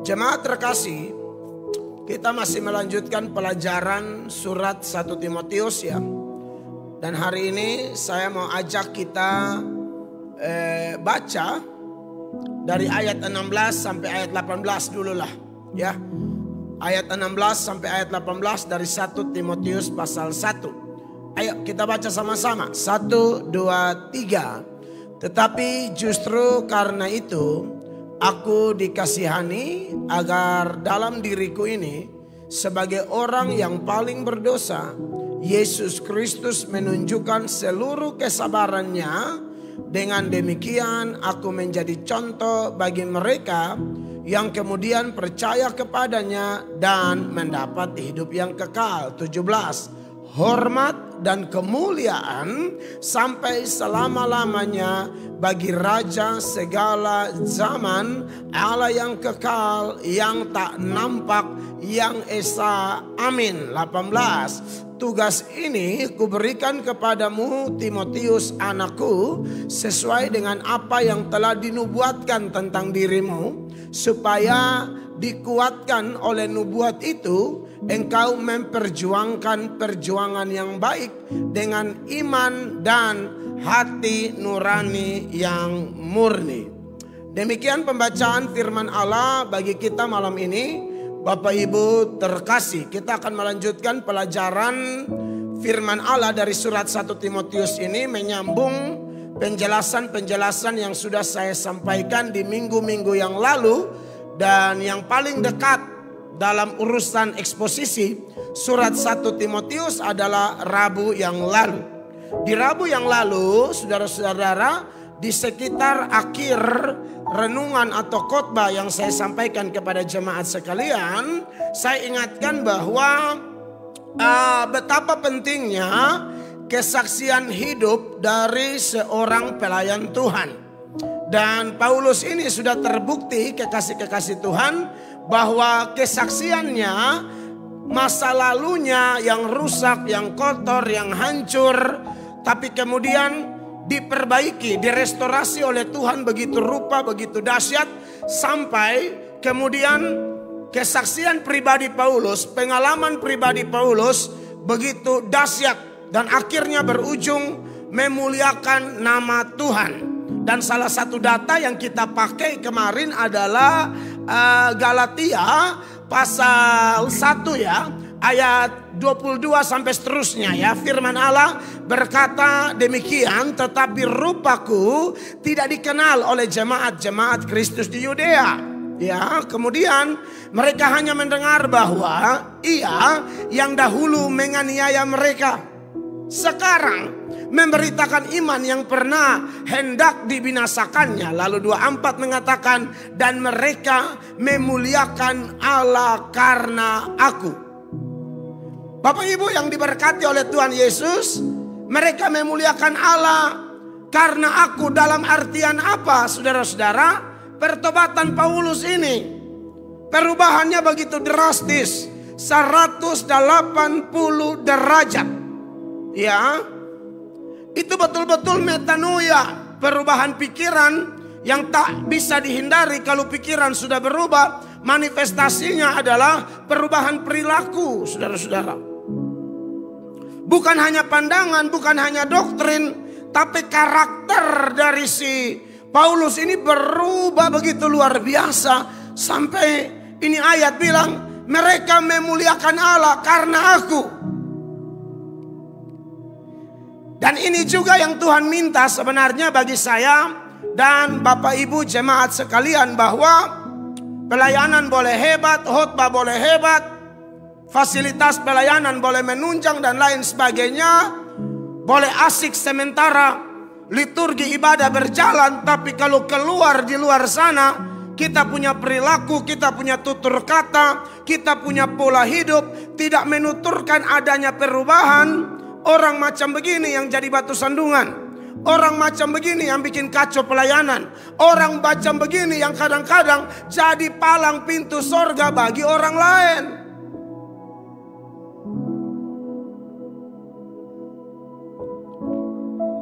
Jemaat terkasih, kita masih melanjutkan pelajaran surat 1 Timotius ya. Dan hari ini saya mau ajak kita baca dari ayat 16 sampai ayat 18 dulu lah ya. Ayat 16 sampai ayat 18 dari 1 Timotius pasal 1. Ayo kita baca sama-sama. 1, 2, 3. Tetapi justru karena itu aku dikasihani agar dalam diriku ini sebagai orang yang paling berdosa, Yesus Kristus menunjukkan seluruh kesabarannya. Dengan demikian aku menjadi contoh bagi mereka yang kemudian percaya kepadanya dan mendapat hidup yang kekal. 17. Hormat dan kemuliaan sampai selama-lamanya bagi Raja segala zaman, Allah yang kekal, yang tak nampak, yang esa. Amin. 18. Tugas ini kuberikan kepadamu Timotius anakku sesuai dengan apa yang telah dinubuatkan tentang dirimu, supaya dikuatkan oleh nubuat itu engkau memperjuangkan perjuangan yang baik dengan iman dan hati nurani yang murni. Demikian pembacaan firman Allah bagi kita malam ini. Bapak Ibu terkasih, kita akan melanjutkan pelajaran firman Allah dari surat 1 Timotius ini, menyambung penjelasan-penjelasan yang sudah saya sampaikan di minggu-minggu yang lalu. Dan yang paling dekat dalam urusan eksposisi surat 1 Timotius adalah Rabu yang lalu. Di Rabu yang lalu, saudara-saudara, di sekitar akhir renungan atau khotbah yang saya sampaikan kepada jemaat sekalian, saya ingatkan bahwa betapa pentingnya kesaksian hidup dari seorang pelayan Tuhan. Dan Paulus ini sudah terbukti, kekasih-kekasih Tuhan, bahwa kesaksiannya, masa lalunya yang rusak, yang kotor, yang hancur, tapi kemudian diperbaiki, direstorasi oleh Tuhan begitu rupa, begitu dahsyat, sampai kemudian kesaksian pribadi Paulus, pengalaman pribadi Paulus begitu dahsyat dan akhirnya berujung memuliakan nama Tuhan. Dan salah satu data yang kita pakai kemarin adalah Galatia pasal 1 ya, ayat 22 sampai seterusnya ya. Firman Allah berkata demikian, tetapi rupaku tidak dikenal oleh jemaat-jemaat Kristus di Yudea. Ya, kemudian mereka hanya mendengar bahwa ia yang dahulu menganiaya mereka, sekarang memberitakan iman yang pernah hendak dibinasakannya. Lalu 24 mengatakan, dan mereka memuliakan Allah karena aku. Bapak Ibu yang diberkati oleh Tuhan Yesus, mereka memuliakan Allah karena aku. Dalam artian apa, saudara-saudara? Pertobatan Paulus ini, perubahannya begitu drastis, 180 derajat. Ya, itu betul-betul metanoia, perubahan pikiran yang tak bisa dihindari. Kalau pikiran sudah berubah, manifestasinya adalah perubahan perilaku, saudara-saudara. Bukan hanya pandangan, bukan hanya doktrin, tapi karakter dari si Paulus ini berubah begitu luar biasa. Sampai ini ayat bilang, mereka memuliakan Allah karena aku. Dan ini juga yang Tuhan minta sebenarnya bagi saya dan Bapak Ibu jemaat sekalian, bahwa pelayanan boleh hebat, khotbah boleh hebat, fasilitas pelayanan boleh menunjang dan lain sebagainya, boleh asik sementara, liturgi ibadah berjalan, tapi kalau keluar di luar sana, kita punya perilaku, kita punya tutur kata, kita punya pola hidup, tidak menuturkan adanya perubahan. Orang macam begini yang jadi batu sandungan. Orang macam begini yang bikin kacau pelayanan. Orang macam begini yang kadang-kadang jadi palang pintu sorga bagi orang lain.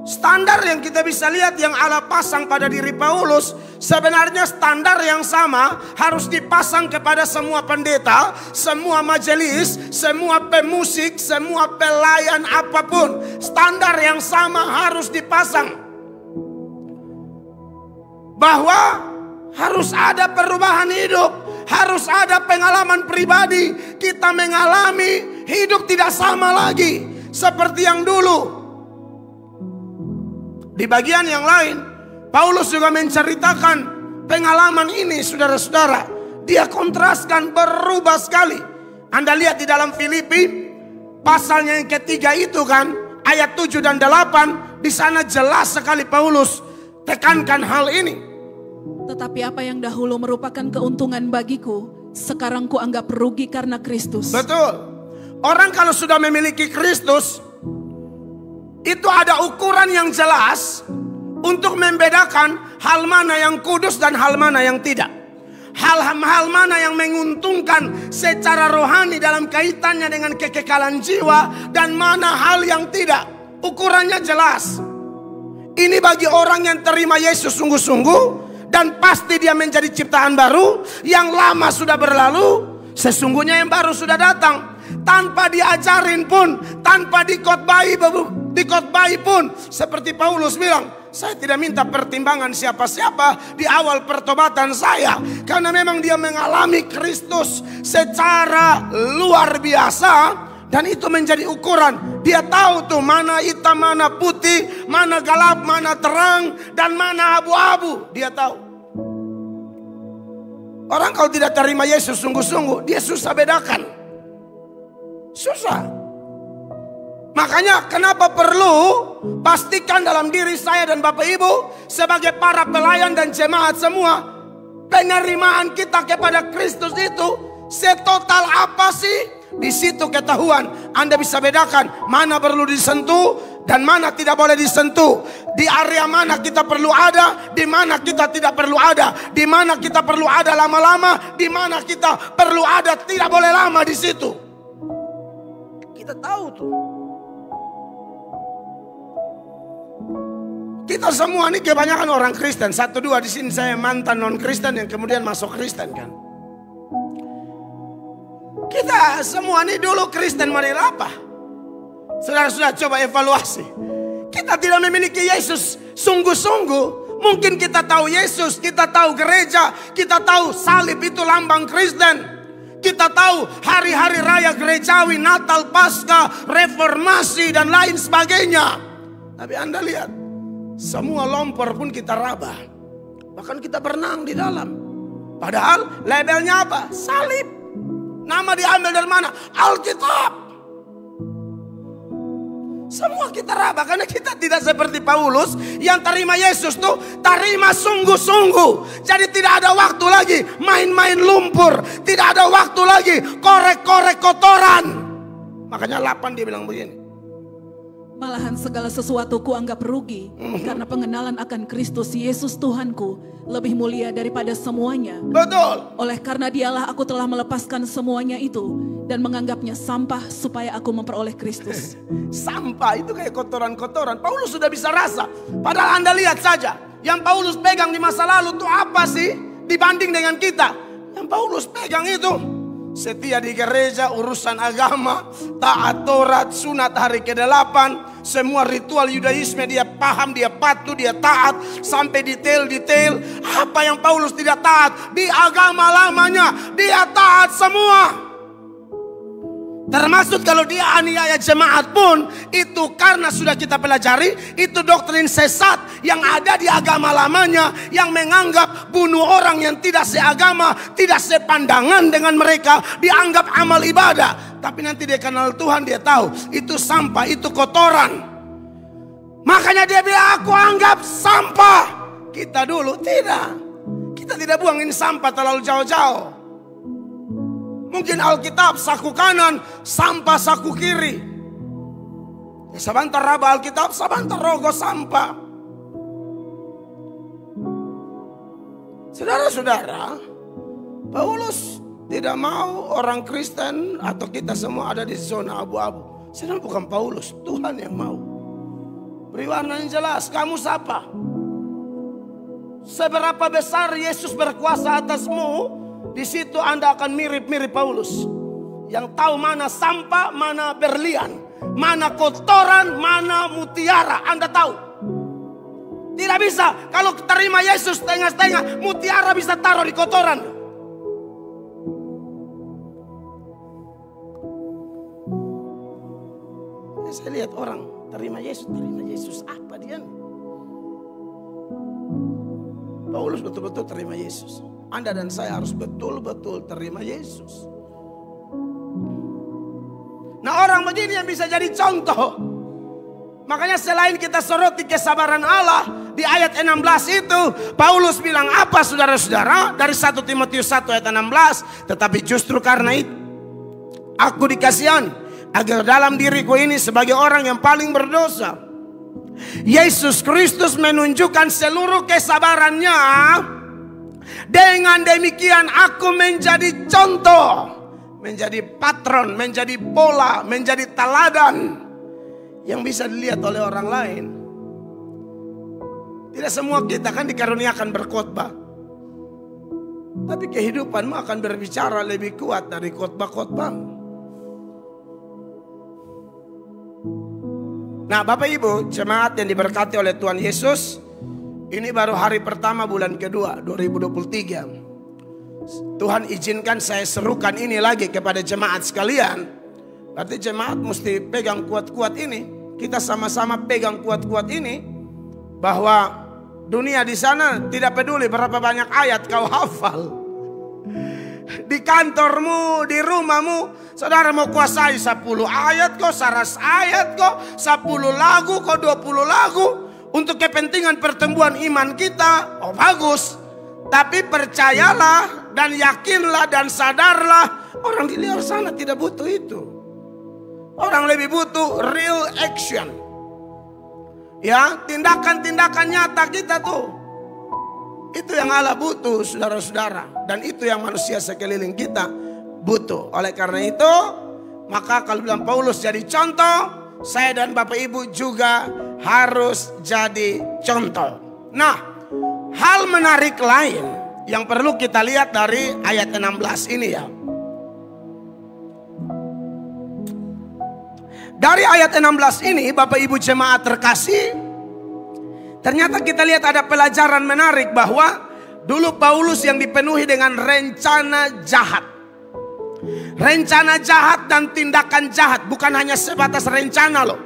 Standar yang kita bisa lihat yang Allah pasang pada diri Paulus, sebenarnya standar yang sama harus dipasang kepada semua pendeta, semua majelis, semua pemusik, semua pelayan apapun. Standar yang sama harus dipasang. Bahwa harus ada perubahan hidup, harus ada pengalaman pribadi. Kita mengalami hidup tidak sama lagi seperti yang dulu. Di bagian yang lain, Paulus juga menceritakan pengalaman ini, saudara-saudara. Dia kontraskan, berubah sekali. Anda lihat di dalam Filipi, pasalnya yang ketiga itu kan, ayat 7 dan 8, di sana jelas sekali Paulus tekankan hal ini. Tetapi apa yang dahulu merupakan keuntungan bagiku, sekarang ku anggap rugi karena Kristus. Betul. Orang kalau sudah memiliki Kristus, itu ada ukuran yang jelas untuk membedakan hal mana yang kudus dan hal mana yang tidak. Hal-hal mana yang menguntungkan secara rohani dalam kaitannya dengan kekekalan jiwa, dan mana hal yang tidak. Ukurannya jelas. Ini bagi orang yang terima Yesus sungguh-sungguh, dan pasti dia menjadi ciptaan baru. Yang lama sudah berlalu, sesungguhnya yang baru sudah datang. Tanpa diajarin pun, tanpa dikotbahi pun, seperti Paulus bilang, saya tidak minta pertimbangan siapa-siapa di awal pertobatan saya, karena memang dia mengalami Kristus secara luar biasa, dan itu menjadi ukuran. Dia tahu tuh mana hitam, mana putih, mana gelap, mana terang, dan mana abu-abu. Dia tahu. Orang kalau tidak terima Yesus sungguh-sungguh, dia susah bedakan. Susah. Makanya kenapa perlu pastikan dalam diri saya dan Bapak Ibu sebagai para pelayan dan jemaat semua, penerimaan kita kepada Kristus itu setotal apa sih? Di situ ketahuan Anda bisa bedakan mana perlu disentuh dan mana tidak boleh disentuh. Di area mana kita perlu ada, di mana kita tidak perlu ada, di mana kita perlu ada lama-lama, di mana kita perlu ada tidak boleh lama di situ. Kita tahu tuh. Kita semua ini kebanyakan orang Kristen. 1-2 di sini saya mantan non Kristen yang kemudian masuk Kristen kan. Kita semua ini dulu Kristen model apa? Saudara-saudara coba evaluasi. Kita tidak memiliki Yesus sungguh-sungguh. Mungkin kita tahu Yesus, kita tahu gereja, kita tahu salib itu lambang Kristen. Kita tahu hari-hari raya gerejawi, Natal, Paskah, Reformasi dan lain sebagainya. Tapi Anda lihat, semua lompor pun kita raba. Bahkan kita berenang di dalam. Padahal labelnya apa? Salib. Nama diambil dari mana? Alkitab. Semua kita raba karena kita tidak seperti Paulus yang terima Yesus tuh terima sungguh-sungguh. Jadi tidak ada waktu lagi main-main lumpur, tidak ada waktu lagi korek-korek kotoran. Makanya 8 dia bilang begini. Malahan segala sesuatu ku anggap rugi karena pengenalan akan Kristus Yesus Tuhanku lebih mulia daripada semuanya. Betul. Oleh karena dialah aku telah melepaskan semuanya itu dan menganggapnya sampah supaya aku memperoleh Kristus. Sampah itu kayak kotoran-kotoran. Paulus sudah bisa rasa. Padahal Anda lihat saja, yang Paulus pegang di masa lalu itu apa sih dibanding dengan kita? Yang Paulus pegang itu setia di gereja, urusan agama, taat Taurat, sunat hari ke-8, semua ritual Yudaisme dia paham, dia patuh, dia taat sampai detail-detail. Apa yang Paulus tidak taat di agama lamanya, dia taat semua. Termasuk kalau dia aniaya jemaat pun, itu karena sudah kita pelajari, itu doktrin sesat yang ada di agama lamanya, yang menganggap bunuh orang yang tidak seagama, tidak sepandangan dengan mereka, dianggap amal ibadah. Tapi nanti dia kenal Tuhan, dia tahu itu sampah, itu kotoran. Makanya dia bilang, aku anggap sampah. Kita dulu tidak. Kita tidak buangin sampah terlalu jauh-jauh. Mungkin Alkitab saku kanan, sampah saku kiri. Ya, sebentar raba Alkitab, sebentar rogo sampah. Saudara-saudara, Paulus tidak mau orang Kristen atau kita semua ada di zona abu-abu. Sedang bukan Paulus, Tuhan yang mau. Beri warna yang jelas. Kamu siapa? Seberapa besar Yesus berkuasa atasmu, di situ Anda akan mirip-mirip Paulus. Yang tahu mana sampah, mana berlian, mana kotoran, mana mutiara. Anda tahu. Tidak bisa. Kalau terima Yesus setengah-setengah, mutiara bisa taruh di kotoran. Saya lihat orang terima Yesus apa dia? Paulus betul-betul terima Yesus. Anda dan saya harus betul-betul terima Yesus. Nah, orang begini yang bisa jadi contoh. Makanya selain kita soroti kesabaran Allah, di ayat 16 itu Paulus bilang apa saudara-saudara? Dari 1 Timotius 1 ayat 16. Tetapi justru karena itu aku dikasihani, agar dalam diriku ini sebagai orang yang paling berdosa, Yesus Kristus menunjukkan seluruh kesabarannya. Dengan demikian aku menjadi contoh, menjadi patron, menjadi pola, menjadi teladan yang bisa dilihat oleh orang lain. Tidak semua kita kan dikaruniakan berkhotbah, tapi kehidupanmu akan berbicara lebih kuat dari khotbah-khotbahmu. Nah, Bapak Ibu, jemaat yang diberkati oleh Tuhan Yesus, ini baru hari pertama bulan kedua 2023. Tuhan izinkan saya serukan ini lagi kepada jemaat sekalian. Berarti jemaat mesti pegang kuat-kuat ini. Kita sama-sama pegang kuat-kuat ini, bahwa dunia di sana tidak peduli berapa banyak ayat kau hafal. Di kantormu, di rumahmu, saudara mau kuasai 10 ayat kok, 100 ayat kok, 10 lagu kok, 20 lagu. Untuk kepentingan pertumbuhan iman kita, oh bagus. Tapi percayalah dan yakinlah dan sadarlah, orang di luar sana tidak butuh itu. Orang lebih butuh real action. Ya, tindakan-tindakan nyata kita tuh. Itu yang Allah butuh, saudara-saudara. Dan itu yang manusia sekeliling kita butuh. Oleh karena itu, maka kalau bilang Paulus jadi contoh, saya dan Bapak Ibu juga harus jadi contoh. Nah, hal menarik lain yang perlu kita lihat dari ayat 16 ini ya. Dari ayat 16 ini, Bapak Ibu jemaat terkasih, ternyata kita lihat ada pelajaran menarik bahwa dulu Paulus yang dipenuhi dengan rencana jahat. Rencana jahat dan tindakan jahat, bukan hanya sebatas rencana loh.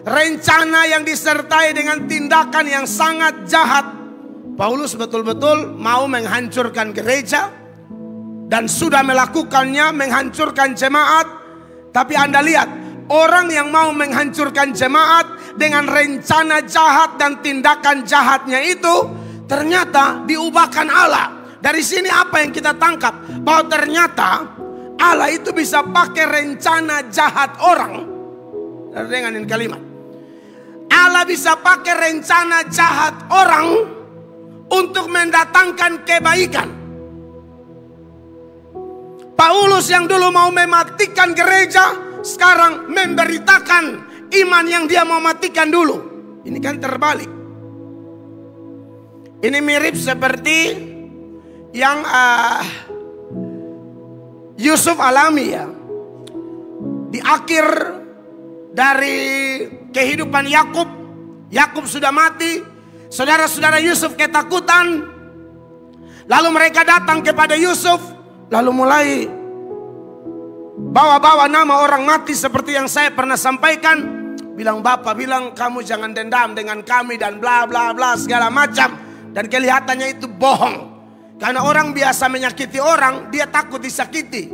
Rencana yang disertai dengan tindakan yang sangat jahat. Paulus betul-betul mau menghancurkan gereja dan sudah melakukannya, menghancurkan jemaat. Tapi Anda lihat, orang yang mau menghancurkan jemaat dengan rencana jahat dan tindakan jahatnya itu ternyata diubahkan Allah. Dari sini apa yang kita tangkap? Bahwa ternyata Allah itu bisa pakai rencana jahat orang. Denganin kalimat. Allah bisa pakai rencana jahat orang untuk mendatangkan kebaikan. Paulus yang dulu mau mematikan gereja, sekarang memberitakan iman yang dia mau matikan dulu. Ini kan terbalik. Ini mirip seperti yang Yusuf alami ya. Di akhir dari kehidupan Yakub, Yakub sudah mati. Saudara-saudara Yusuf ketakutan. Lalu mereka datang kepada Yusuf, lalu mulai bawa-bawa nama orang mati seperti yang saya pernah sampaikan. Bilang bapak, bilang kamu jangan dendam dengan kami dan bla bla bla segala macam. Dan kelihatannya itu bohong. Karena orang biasa menyakiti orang, dia takut disakiti.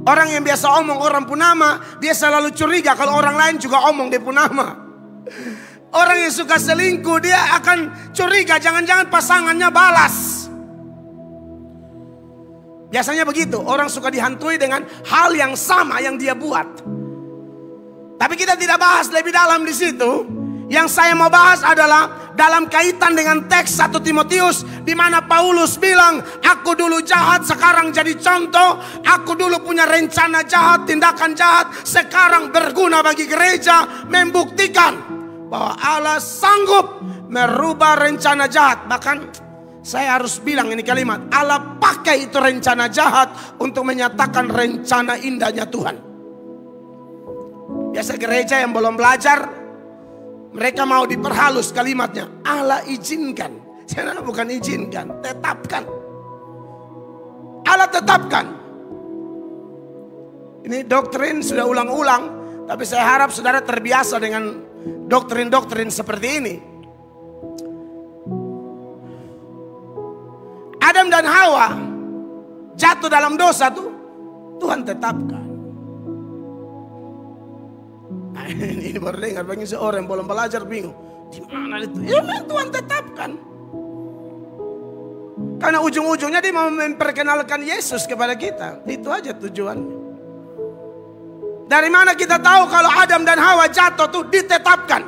Orang yang biasa omong orang punama, dia selalu curiga kalau orang lain juga omong dia punama. Orang yang suka selingkuh, dia akan curiga jangan-jangan pasangannya balas. Biasanya begitu, orang suka dihantui dengan hal yang sama yang dia buat. Tapi kita tidak bahas lebih dalam di situ. Yang saya mau bahas adalah dalam kaitan dengan teks 1 Timotius, di mana Paulus bilang, aku dulu jahat sekarang jadi contoh. Aku dulu punya rencana jahat, tindakan jahat, sekarang berguna bagi gereja. Membuktikan bahwa Allah sanggup merubah rencana jahat. Bahkan saya harus bilang ini kalimat, Allah pakai itu rencana jahat untuk menyatakan rencana indahnya Tuhan. Biasa gereja yang belum belajar, mereka mau diperhalus kalimatnya. Allah izinkan. Saya bukan izinkan, tetapkan. Allah tetapkan. Ini doktrin sudah ulang-ulang, tapi saya harap saudara terbiasa dengan doktrin-doktrin seperti ini. Adam dan Hawa jatuh dalam dosa tuh Tuhan tetapkan. Nah, ini baru dengar bagi seorang yang belum belajar bingung. Di mana itu? Ya memang Tuhan tetapkan. Karena ujung-ujungnya dia mau memperkenalkan Yesus kepada kita. Itu aja tujuannya. Dari mana kita tahu kalau Adam dan Hawa jatuh tuh ditetapkan?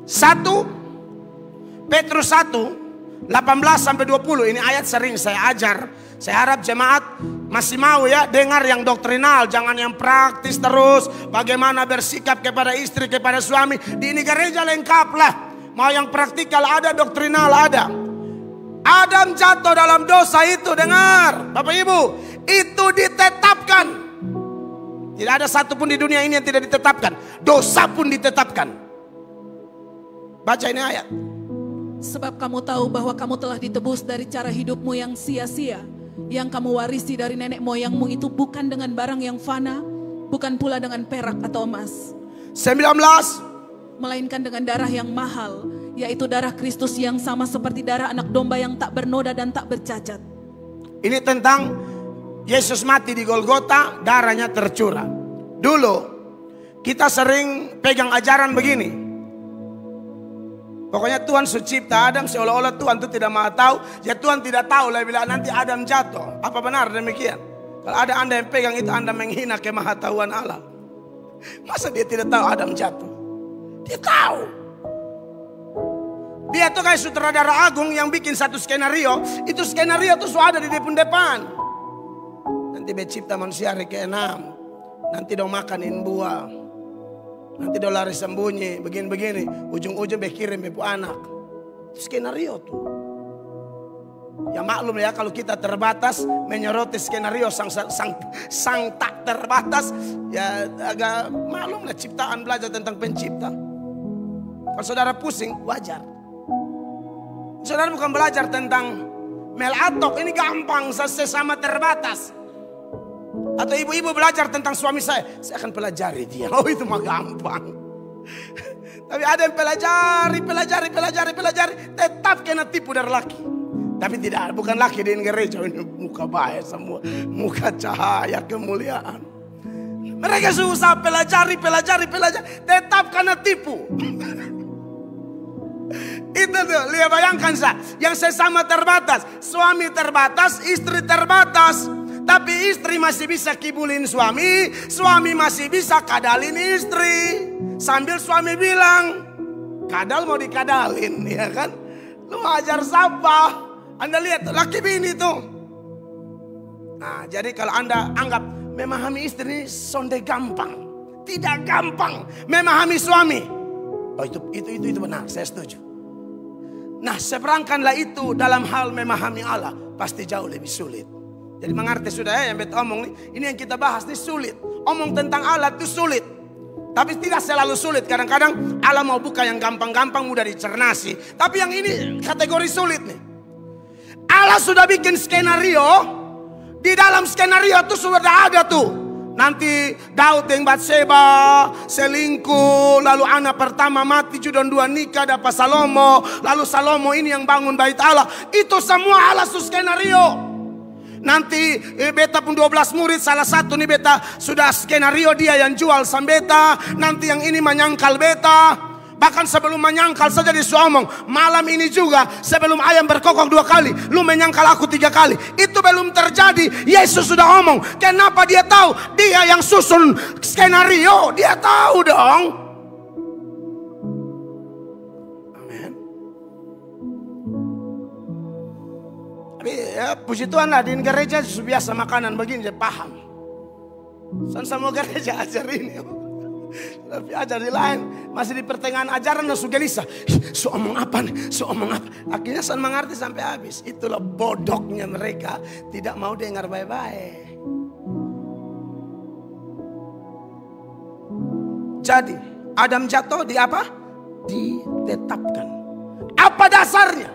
1 Petrus 1, 18-20. Ini ayat sering saya ajar. Saya harap jemaat masih mau ya dengar yang doktrinal. Jangan yang praktis terus. Bagaimana bersikap kepada istri, kepada suami. Di ini gereja lengkap lah. Mau yang praktikal ada, doktrinal ada. Adam jatuh dalam dosa itu, dengar Bapak Ibu. Itu ditetapkan. Tidak ada satupun di dunia ini yang tidak ditetapkan. Dosa pun ditetapkan. Baca ini ayat. Sebab kamu tahu bahwa kamu telah ditebus dari cara hidupmu yang sia-sia, yang kamu warisi dari nenek moyangmu itu bukan dengan barang yang fana, bukan pula dengan perak atau emas. 19. Melainkan dengan darah yang mahal, yaitu darah Kristus yang sama seperti darah anak domba yang tak bernoda dan tak bercacat. Ini tentang Yesus mati di Golgota, darahnya tercurah. Dulu kita sering pegang ajaran begini. Pokoknya Tuhan sucipta Adam seolah-olah Tuhan itu tidak mau tahu. Ya Tuhan tidak tahu lah bila nanti Adam jatuh. Apa benar demikian? Kalau ada Anda yang pegang itu, Anda menghina kemahatauan Allah. Masa dia tidak tahu Adam jatuh? Dia tahu. Dia tuh kayak sutradara agung yang bikin satu skenario. Itu skenario tuh sudah ada di depan. Nanti becipta manusia hari ke-6. Nanti dong makanin buah. Nanti dia lari sembunyi, begini-begini. Ujung-ujung berkirim ibu anak. Skenario tuh. Ya maklum ya kalau kita terbatas menyoroti skenario sang tak terbatas. Ya agak maklum lah ciptaan belajar tentang pencipta. Kalau saudara pusing wajar. Saudara bukan belajar tentang melatok. Ini gampang sesama terbatas. Atau ibu-ibu belajar tentang suami saya akan pelajari dia. Oh itu mah gampang. Tapi ada yang pelajari. Tetap kena tipu dari laki. Tapi tidak, bukan laki di gereja. Ini muka baik semua. Muka cahaya kemuliaan. Mereka susah pelajari. Tetap kena tipu. Itu tuh, lihat bayangkan saya. Yang sesama terbatas. Suami terbatas, istri terbatas. Tapi istri masih bisa kibulin suami. Suami masih bisa kadalin istri. Sambil suami bilang, kadal mau dikadalin, ya kan? Lu ajar siapa? Anda lihat laki bini tuh. Nah, jadi kalau Anda anggap memahami istri ini sonde gampang. Tidak gampang memahami suami. Oh itu benar, saya setuju. Nah, seberangkanlah itu dalam hal memahami Allah. Pasti jauh lebih sulit. Jadi mengerti sudah ya yang beta omong nih. Ini yang kita bahas nih sulit. Omong tentang Allah itu sulit. Tapi tidak selalu sulit. Kadang-kadang Allah mau buka yang gampang-gampang mudah dicernasi. Tapi yang ini kategori sulit nih. Allah sudah bikin skenario. Di dalam skenario itu sudah ada tuh. Nanti Daud yang Batseba selingkuh. Lalu anak pertama mati, dan 2 nikah dapat Salomo. Lalu Salomo ini yang bangun bait Allah. Itu semua Allah su skenario. Nanti beta pun 12 murid, salah satu nih beta sudah skenario dia yang jual sambeta. Nanti yang ini menyangkal beta. Bahkan sebelum menyangkal saja dia omong, malam ini juga sebelum ayam berkokok 2 kali, lu menyangkal aku 3 kali. Itu belum terjadi. Yesus sudah omong. Kenapa dia tahu? Dia yang susun skenario, dia tahu dong. Ya, puji Tuhan lah di gereja biasa makanan begini dia paham. Sama gereja ajar ini. Tapi ajar di lain, masih di pertengahan ajaran langsung gelisah. So omong apa nih? So omong apa? Akhirnya saya mengerti sampai habis. Itulah bodohnya mereka, tidak mau dengar baik-baik. Jadi Adam jatuh di apa? Ditetapkan. Apa dasarnya?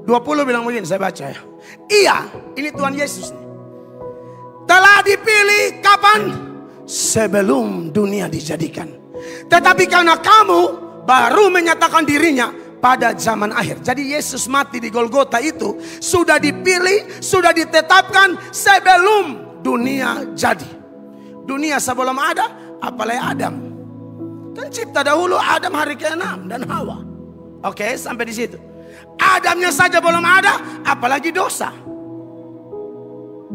20 bilang begini, saya baca ya. Iya, ini Tuhan Yesus nih. Telah dipilih kapan? Sebelum dunia dijadikan. Tetapi karena kamu baru menyatakan dirinya pada zaman akhir. Jadi Yesus mati di Golgota itu sudah dipilih, sudah ditetapkan sebelum dunia jadi. Dunia sebelum ada, apalagi Adam. Kan cipta dahulu Adam hari ke-6 dan Hawa. Oke, sampai di situ. Adamnya saja belum ada, apalagi dosa.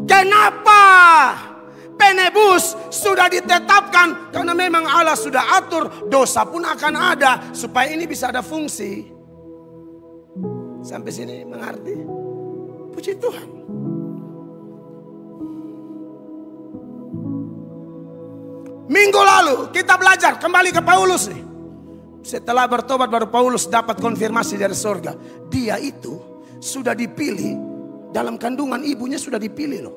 Kenapa penebus sudah ditetapkan? Karena memang Allah sudah atur, dosa pun akan ada supaya ini bisa ada fungsi. Sampai sini mengerti? Puji Tuhan. Minggu lalu kita belajar kembali ke Paulus nih. Setelah bertobat baru Paulus dapat konfirmasi dari surga. Dia itu sudah dipilih, dalam kandungan ibunya sudah dipilih loh.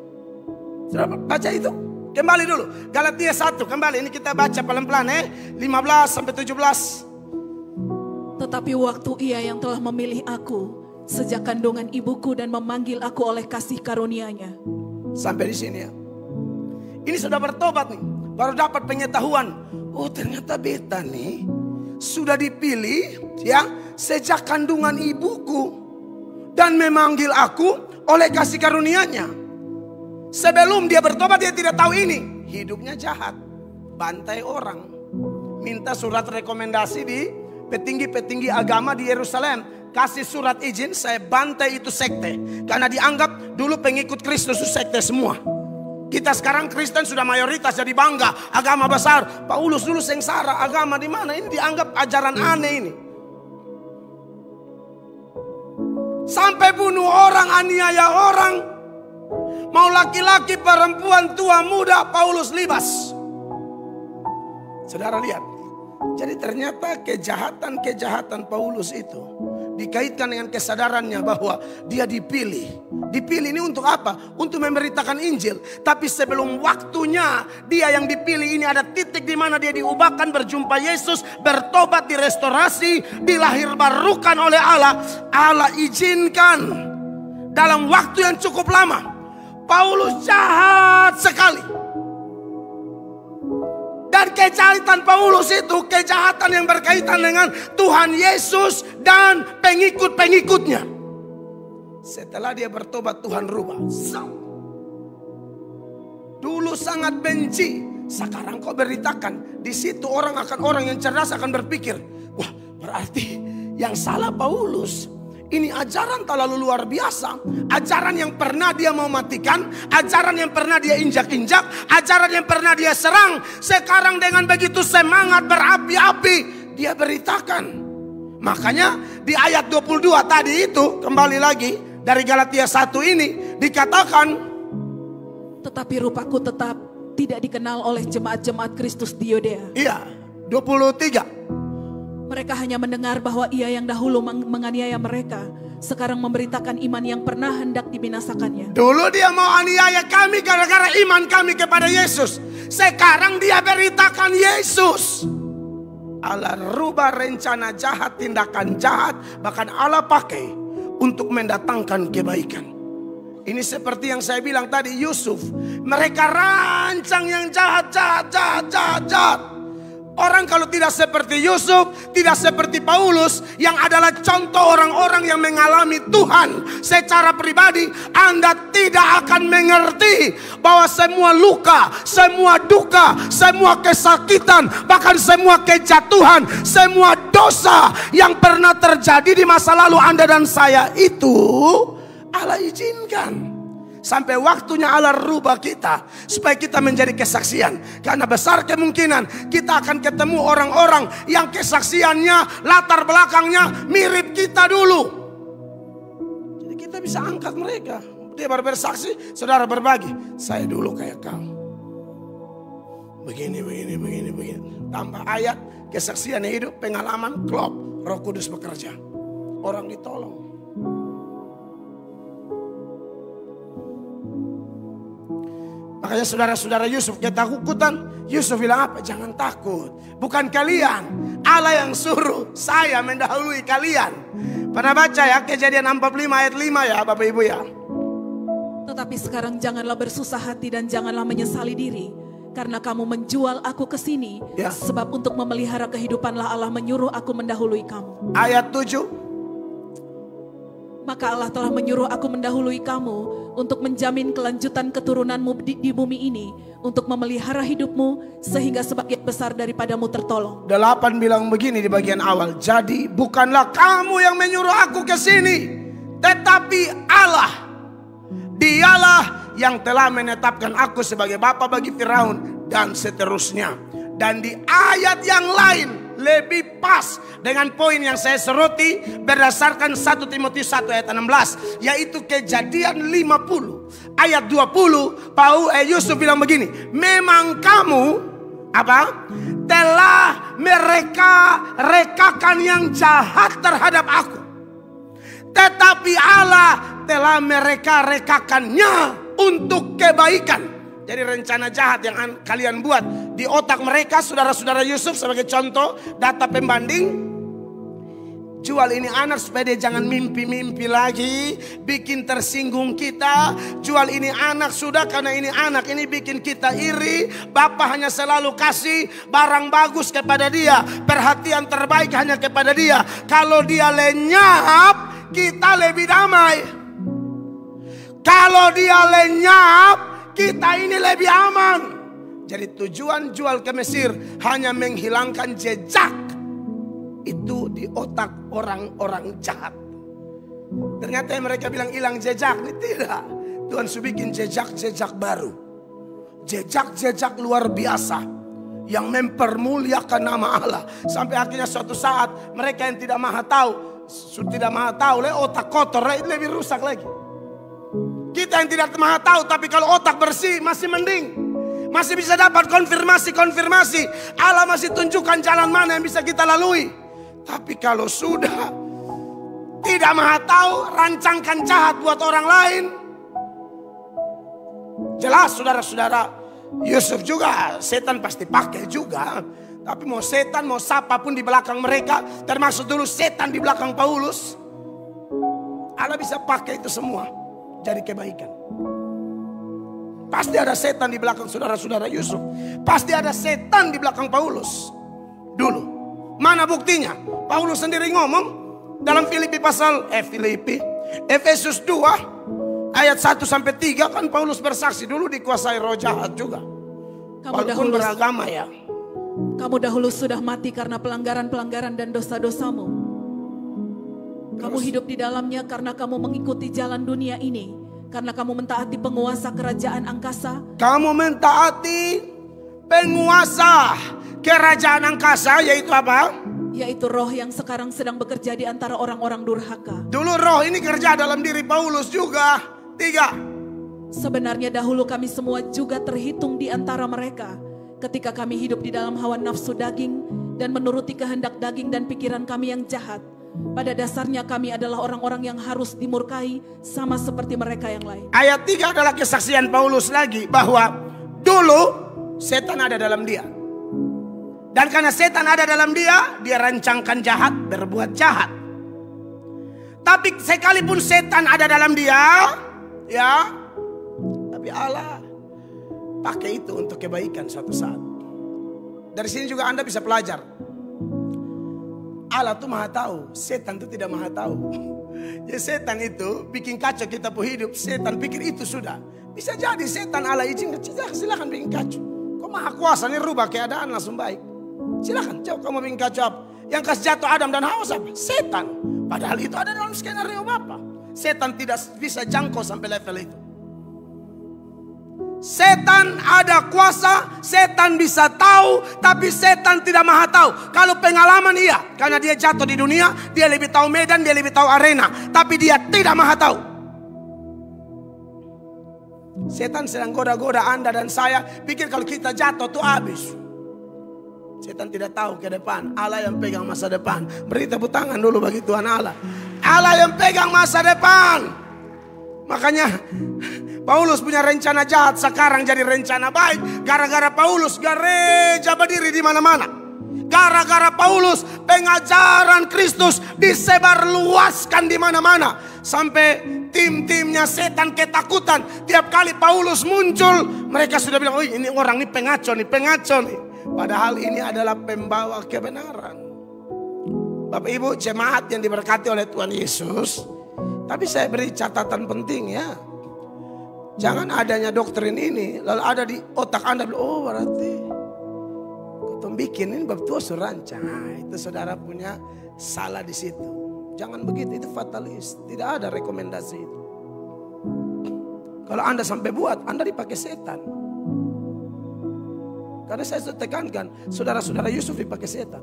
Sudah baca itu? Kembali dulu. Galatia 1 kembali. Ini kita baca pelan-pelan 15 sampai 17. Tetapi waktu Ia yang telah memilih aku sejak kandungan ibuku dan memanggil aku oleh kasih karunia-Nya. Sampai di sini ya. Ini sudah bertobat nih. Baru dapat pengetahuan. Oh ternyata beta nih sudah dipilih ya sejak kandungan ibuku dan memanggil aku oleh kasih karunia-Nya. Sebelum dia bertobat dia tidak tahu ini. Hidupnya jahat, bantai orang, minta surat rekomendasi di petinggi-petinggi agama di Yerusalem. Kasih surat izin saya bantai itu sekte. Karena dianggap dulu pengikut Kristus itu sekte semua. Kita sekarang Kristen sudah mayoritas jadi bangga. Agama besar. Paulus dulu sengsara. Agama di mana? Ini dianggap ajaran aneh ini. Sampai bunuh orang, aniaya orang. Mau laki-laki, perempuan, tua, muda, Paulus libas. Saudara lihat. Jadi ternyata kejahatan Paulus itu dikaitkan dengan kesadarannya bahwa dia dipilih. Dipilih ini untuk apa? Untuk memberitakan Injil. Tapi sebelum waktunya dia yang dipilih ini ada titik di mana dia diubahkan, berjumpa Yesus, bertobat, direstorasi, dilahirbarukan oleh Allah. Allah izinkan dalam waktu yang cukup lama. Paulus jahat sekali. Dan kejahatan Paulus itu kejahatan yang berkaitan dengan Tuhan Yesus dan pengikut-pengikutnya. Setelah dia bertobat Tuhan rubah. Dulu sangat benci, sekarang kau beritakan. Di situ orang yang cerdas akan berpikir, wah berarti yang salah Paulus. Ini ajaran terlalu luar biasa. Ajaran yang pernah dia mau matikan. Ajaran yang pernah dia injak-injak. Ajaran yang pernah dia serang. Sekarang dengan begitu semangat berapi-api dia beritakan. Makanya di ayat 22 tadi itu, kembali lagi dari Galatia 1 ini dikatakan, tetapi rupaku tetap tidak dikenal oleh jemaat-jemaat Kristus di Yudea. Iya, 23. Mereka hanya mendengar bahwa Ia yang dahulu menganiaya mereka sekarang memberitakan iman yang pernah hendak dibinasakannya. Dulu dia mau aniaya kami gara-gara iman kami kepada Yesus. Sekarang dia beritakan Yesus. Allah rubah rencana jahat, tindakan jahat, bahkan Allah pakai untuk mendatangkan kebaikan. Ini seperti yang saya bilang tadi, Yusuf. Mereka rancang yang jahat. Orang kalau tidak seperti Yusuf, tidak seperti Paulus, yang adalah contoh orang-orang yang mengalami Tuhan secara pribadi, Anda tidak akan mengerti bahwa semua luka, semua duka, semua kesakitan, bahkan semua kejatuhan, semua dosa yang pernah terjadi di masa lalu Anda dan saya itu Allah izinkan. Sampai waktunya Allah rubah kita supaya kita menjadi kesaksian. Karena besar kemungkinan kita akan ketemu orang-orang yang kesaksiannya, latar belakangnya mirip kita dulu. Jadi kita bisa angkat mereka. Dia baru bersaksi, saudara berbagi. Saya dulu kayak kau. Begini. Tambah ayat, kesaksian hidup, pengalaman, klop. Roh Kudus bekerja. Orang ditolong. Makanya saudara-saudara Yusuf ketakutan. Yusuf bilang apa? Jangan takut. Bukan kalian. Allah yang suruh saya mendahului kalian. Pernah baca ya Kejadian 45 ayat 5 ya Bapak Ibu ya. Tetapi sekarang janganlah bersusah hati dan janganlah menyesali diri. Karena kamu menjual aku ke sini. Ya. Sebab untuk memelihara kehidupanlah Allah menyuruh aku mendahului kamu. Ayat 7. Maka Allah telah menyuruh aku mendahului kamu untuk menjamin kelanjutan keturunanmu di bumi ini, untuk memelihara hidupmu sehingga sebagian besar daripadamu tertolong. 8 bilang begini di bagian awal. Jadi bukanlah kamu yang menyuruh aku ke sini, tetapi Allah. Dialah yang telah menetapkan aku sebagai bapa bagi Firaun dan seterusnya. Dan di ayat yang lain lebih pas dengan poin yang saya soroti berdasarkan 1 Timotius 1 ayat 16, yaitu Kejadian 50 ayat 20. Yusuf bilang begini, memang kamu telah mereka-rekakan yang jahat terhadap aku, tetapi Allah telah mereka-rekakannya untuk kebaikan. Jadi rencana jahat yang kalian buat di otak mereka, saudara-saudara Yusuf sebagai contoh, data pembanding. Jual ini anak supaya dia jangan mimpi-mimpi lagi, bikin tersinggung kita. Jual ini anak sudah karena ini anak, ini bikin kita iri. Bapak hanya selalu kasih barang bagus kepada dia, perhatian terbaik hanya kepada dia. Kalau dia lenyap, kita lebih damai. Kalau dia lenyap, kita ini lebih aman. Jadi tujuan jual ke Mesir hanya menghilangkan jejak itu di otak orang-orang jahat. Ternyata mereka bilang hilang jejak. Ini tidak. Tuhan sudah bikin jejak-jejak baru. Jejak-jejak luar biasa yang mempermuliakan nama Allah. Sampai akhirnya suatu saat mereka yang tidak maha tahu, otak kotor lebih rusak lagi. Kita yang tidak maha tahu, tapi kalau otak bersih masih mending. Masih bisa dapat konfirmasi. Allah masih tunjukkan jalan mana yang bisa kita lalui. Tapi kalau sudah tidak maha tahu, rancangkan jahat buat orang lain. Jelas saudara-saudara, Yusuf juga setan pasti pakai juga. Tapi mau setan, mau siapapun di belakang mereka, termasuk dulu setan di belakang Paulus, Allah bisa pakai itu semua jadi kebaikan. Pasti ada setan di belakang saudara-saudara Yusuf. Pasti ada setan di belakang Paulus dulu. Mana buktinya? Paulus sendiri ngomong dalam Efesus 2 ayat 1-3 kan Paulus bersaksi dulu dikuasai roh jahat juga. Walaupun beragama ya. Kamu dahulu sudah mati karena pelanggaran-pelanggaran dan dosa-dosamu. Kamu hidup di dalamnya karena kamu mengikuti jalan dunia ini. Karena kamu mentaati penguasa kerajaan angkasa. Kamu mentaati penguasa kerajaan angkasa, yaitu apa? Yaitu roh yang sekarang sedang bekerja di antara orang-orang durhaka. Dulu roh ini kerja dalam diri Paulus juga. 3. Sebenarnya dahulu kami semua juga terhitung di antara mereka. Ketika kami hidup di dalam hawa nafsu daging dan menuruti kehendak daging dan pikiran kami yang jahat. Pada dasarnya kami adalah orang-orang yang harus dimurkai sama seperti mereka yang lain. Ayat 3 adalah kesaksian Paulus lagi bahwa dulu setan ada dalam dia. Dan karena setan ada dalam dia, dia rancangkan jahat, berbuat jahat. Tapi sekalipun setan ada dalam dia, ya, tapi Allah pakai itu untuk kebaikan suatu saat. Dari sini juga Anda bisa pelajar. Allah tuh maha tahu, setan itu tidak maha tahu. Ya setan itu bikin kacau kita pun hidup. Setan pikir itu sudah. Bisa jadi setan Allah izin, silakan bikin kacau. Kok maha kuasa nih rubah keadaan langsung baik. Silakan coba kamu bikin kacau apa. Yang kasih jatuh Adam dan Hawa siapa? Setan. Padahal itu ada dalam skenario Bapa. Setan tidak bisa jangkau sampai level itu. Setan ada kuasa, setan bisa tahu, tapi setan tidak maha tahu. Kalau pengalaman iya, karena dia jatuh di dunia, dia lebih tahu medan, dia lebih tahu arena, tapi dia tidak maha tahu. Setan sedang goda-goda Anda dan saya, pikir kalau kita jatuh tuh habis. Setan tidak tahu ke depan, Allah yang pegang masa depan. Beri tepuk tangan dulu bagi Tuhan Allah. Allah yang pegang masa depan. Makanya Paulus punya rencana jahat sekarang jadi rencana baik. Gara-gara Paulus gereja berdiri di mana-mana. Gara-gara Paulus pengajaran Kristus disebarluaskan di mana-mana. Sampai tim-timnya setan ketakutan. Tiap kali Paulus muncul, mereka sudah bilang, oh ini orang ini pengaco nih. Padahal ini adalah pembawa kebenaran. Bapak Ibu jemaat yang diberkati oleh Tuhan Yesus. Tapi saya beri catatan penting ya. Jangan adanya doktrin ini lalu ada di otak Anda, oh berarti kau bikin ini bab tua surancang. Nah, itu saudara punya salah di situ. Jangan begitu, itu fatalis. Tidak ada rekomendasi itu. Kalau Anda sampai buat, Anda dipakai setan. Karena saya sudah tekankan, saudara-saudara Yusuf dipakai setan.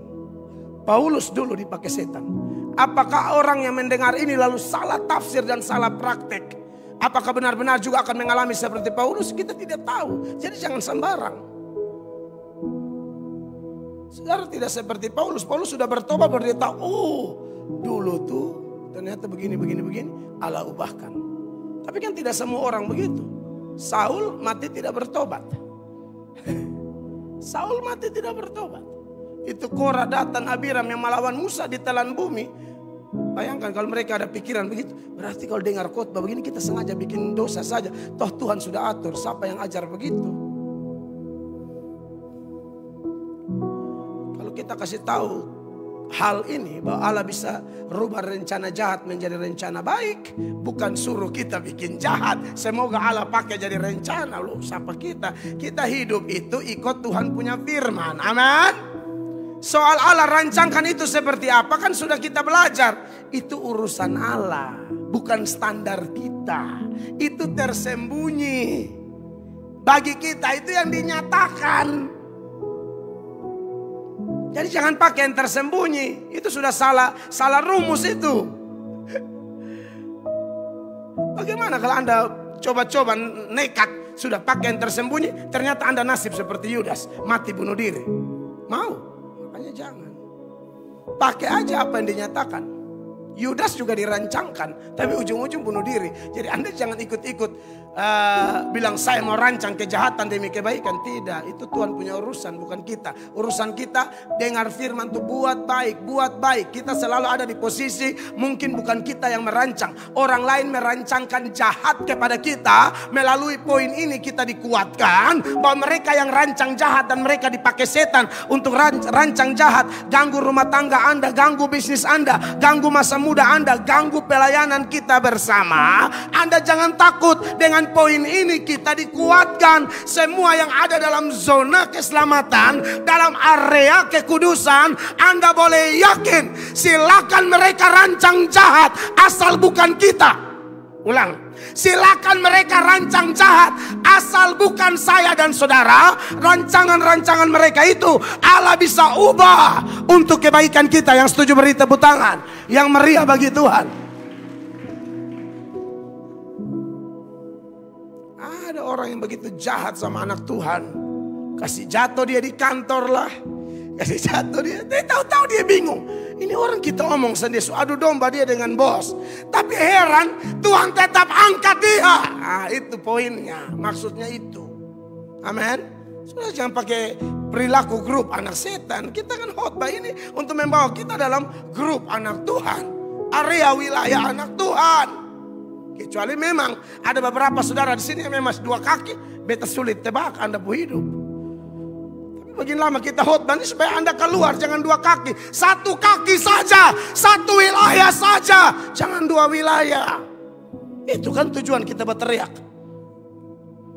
Paulus dulu dipakai setan. Apakah orang yang mendengar ini lalu salah tafsir dan salah praktek? Apakah benar-benar juga akan mengalami seperti Paulus? Kita tidak tahu. Jadi jangan sembarang. Saudara tidak seperti Paulus. Paulus sudah bertobat baru dia tahu. Oh, dulu tuh ternyata begini. Allah ubahkan. Tapi kan tidak semua orang begitu. Saul mati tidak bertobat. Saul mati tidak bertobat. Itu Korah, Datan, Abiram yang melawan Musa di telan bumi. Bayangkan kalau mereka ada pikiran begitu. Berarti kalau dengar khotbah begini kita sengaja bikin dosa saja. Toh Tuhan sudah atur. Siapa yang ajar begitu? Kalau kita kasih tahu hal ini bahwa Allah bisa rubah rencana jahat menjadi rencana baik. Bukan suruh kita bikin jahat. Semoga Allah pakai jadi rencana. Loh, siapa kita? Kita hidup itu ikut Tuhan punya firman. Amin. Soal Allah rancangkan itu seperti apa kan sudah kita belajar. Itu urusan Allah, bukan standar kita. Itu tersembunyi. Bagi kita itu yang dinyatakan. Jadi jangan pakai yang tersembunyi. Itu sudah salah rumus itu. Bagaimana kalau Anda coba-coba nekat sudah pakai yang tersembunyi, ternyata Anda nasib seperti Yudas, mati bunuh diri. Mau? Makanya jangan. Pakai aja apa yang dinyatakan. Yudas juga dirancangkan, tapi ujung-ujung bunuh diri. Jadi Anda jangan ikut-ikut bilang saya mau rancang kejahatan demi kebaikan. Tidak, itu Tuhan punya urusan, bukan kita. Urusan kita dengar firman tuh buat baik. Kita selalu ada di posisi mungkin bukan kita yang merancang. Orang lain merancangkan jahat kepada kita. Melalui poin ini kita dikuatkan bahwa mereka yang rancang jahat dan mereka dipakai setan untuk rancang jahat. Ganggu rumah tangga Anda, ganggu bisnis Anda, ganggu masa muda Anda, ganggu pelayanan kita bersama. Anda jangan takut. Dengan poin ini kita dikuatkan. Semua yang ada dalam zona keselamatan, dalam area kekudusan, Anda boleh yakin. Silakan mereka rancang jahat asal bukan kita. Ulang. Silakan mereka rancang jahat asal bukan saya dan saudara. Rancangan-rancangan mereka itu Allah bisa ubah untuk kebaikan kita. Yang setuju beri tepuk tangan yang meriah bagi Tuhan. Ada orang yang begitu jahat sama anak Tuhan. Kasih jatuh dia di kantor lah. Kasih jatuh dia tahu-tahu dia bingung. Ini orang kita omong sendiri, adu domba dia dengan bos. Tapi heran, Tuhan tetap angkat dia. Nah, itu poinnya, maksudnya itu. Amin. Sudah jangan pakai perilaku grup anak setan. Kita kan khotbah ini untuk membawa kita dalam grup anak Tuhan. Area wilayah anak Tuhan. Kecuali memang ada beberapa saudara di sini yang memang dua kaki, beta sulit tebak Anda pun hidup. Makin lama kita khotbah ini supaya Anda keluar, jangan dua kaki. Satu kaki saja, satu wilayah saja. Jangan dua wilayah. Itu kan tujuan kita berteriak.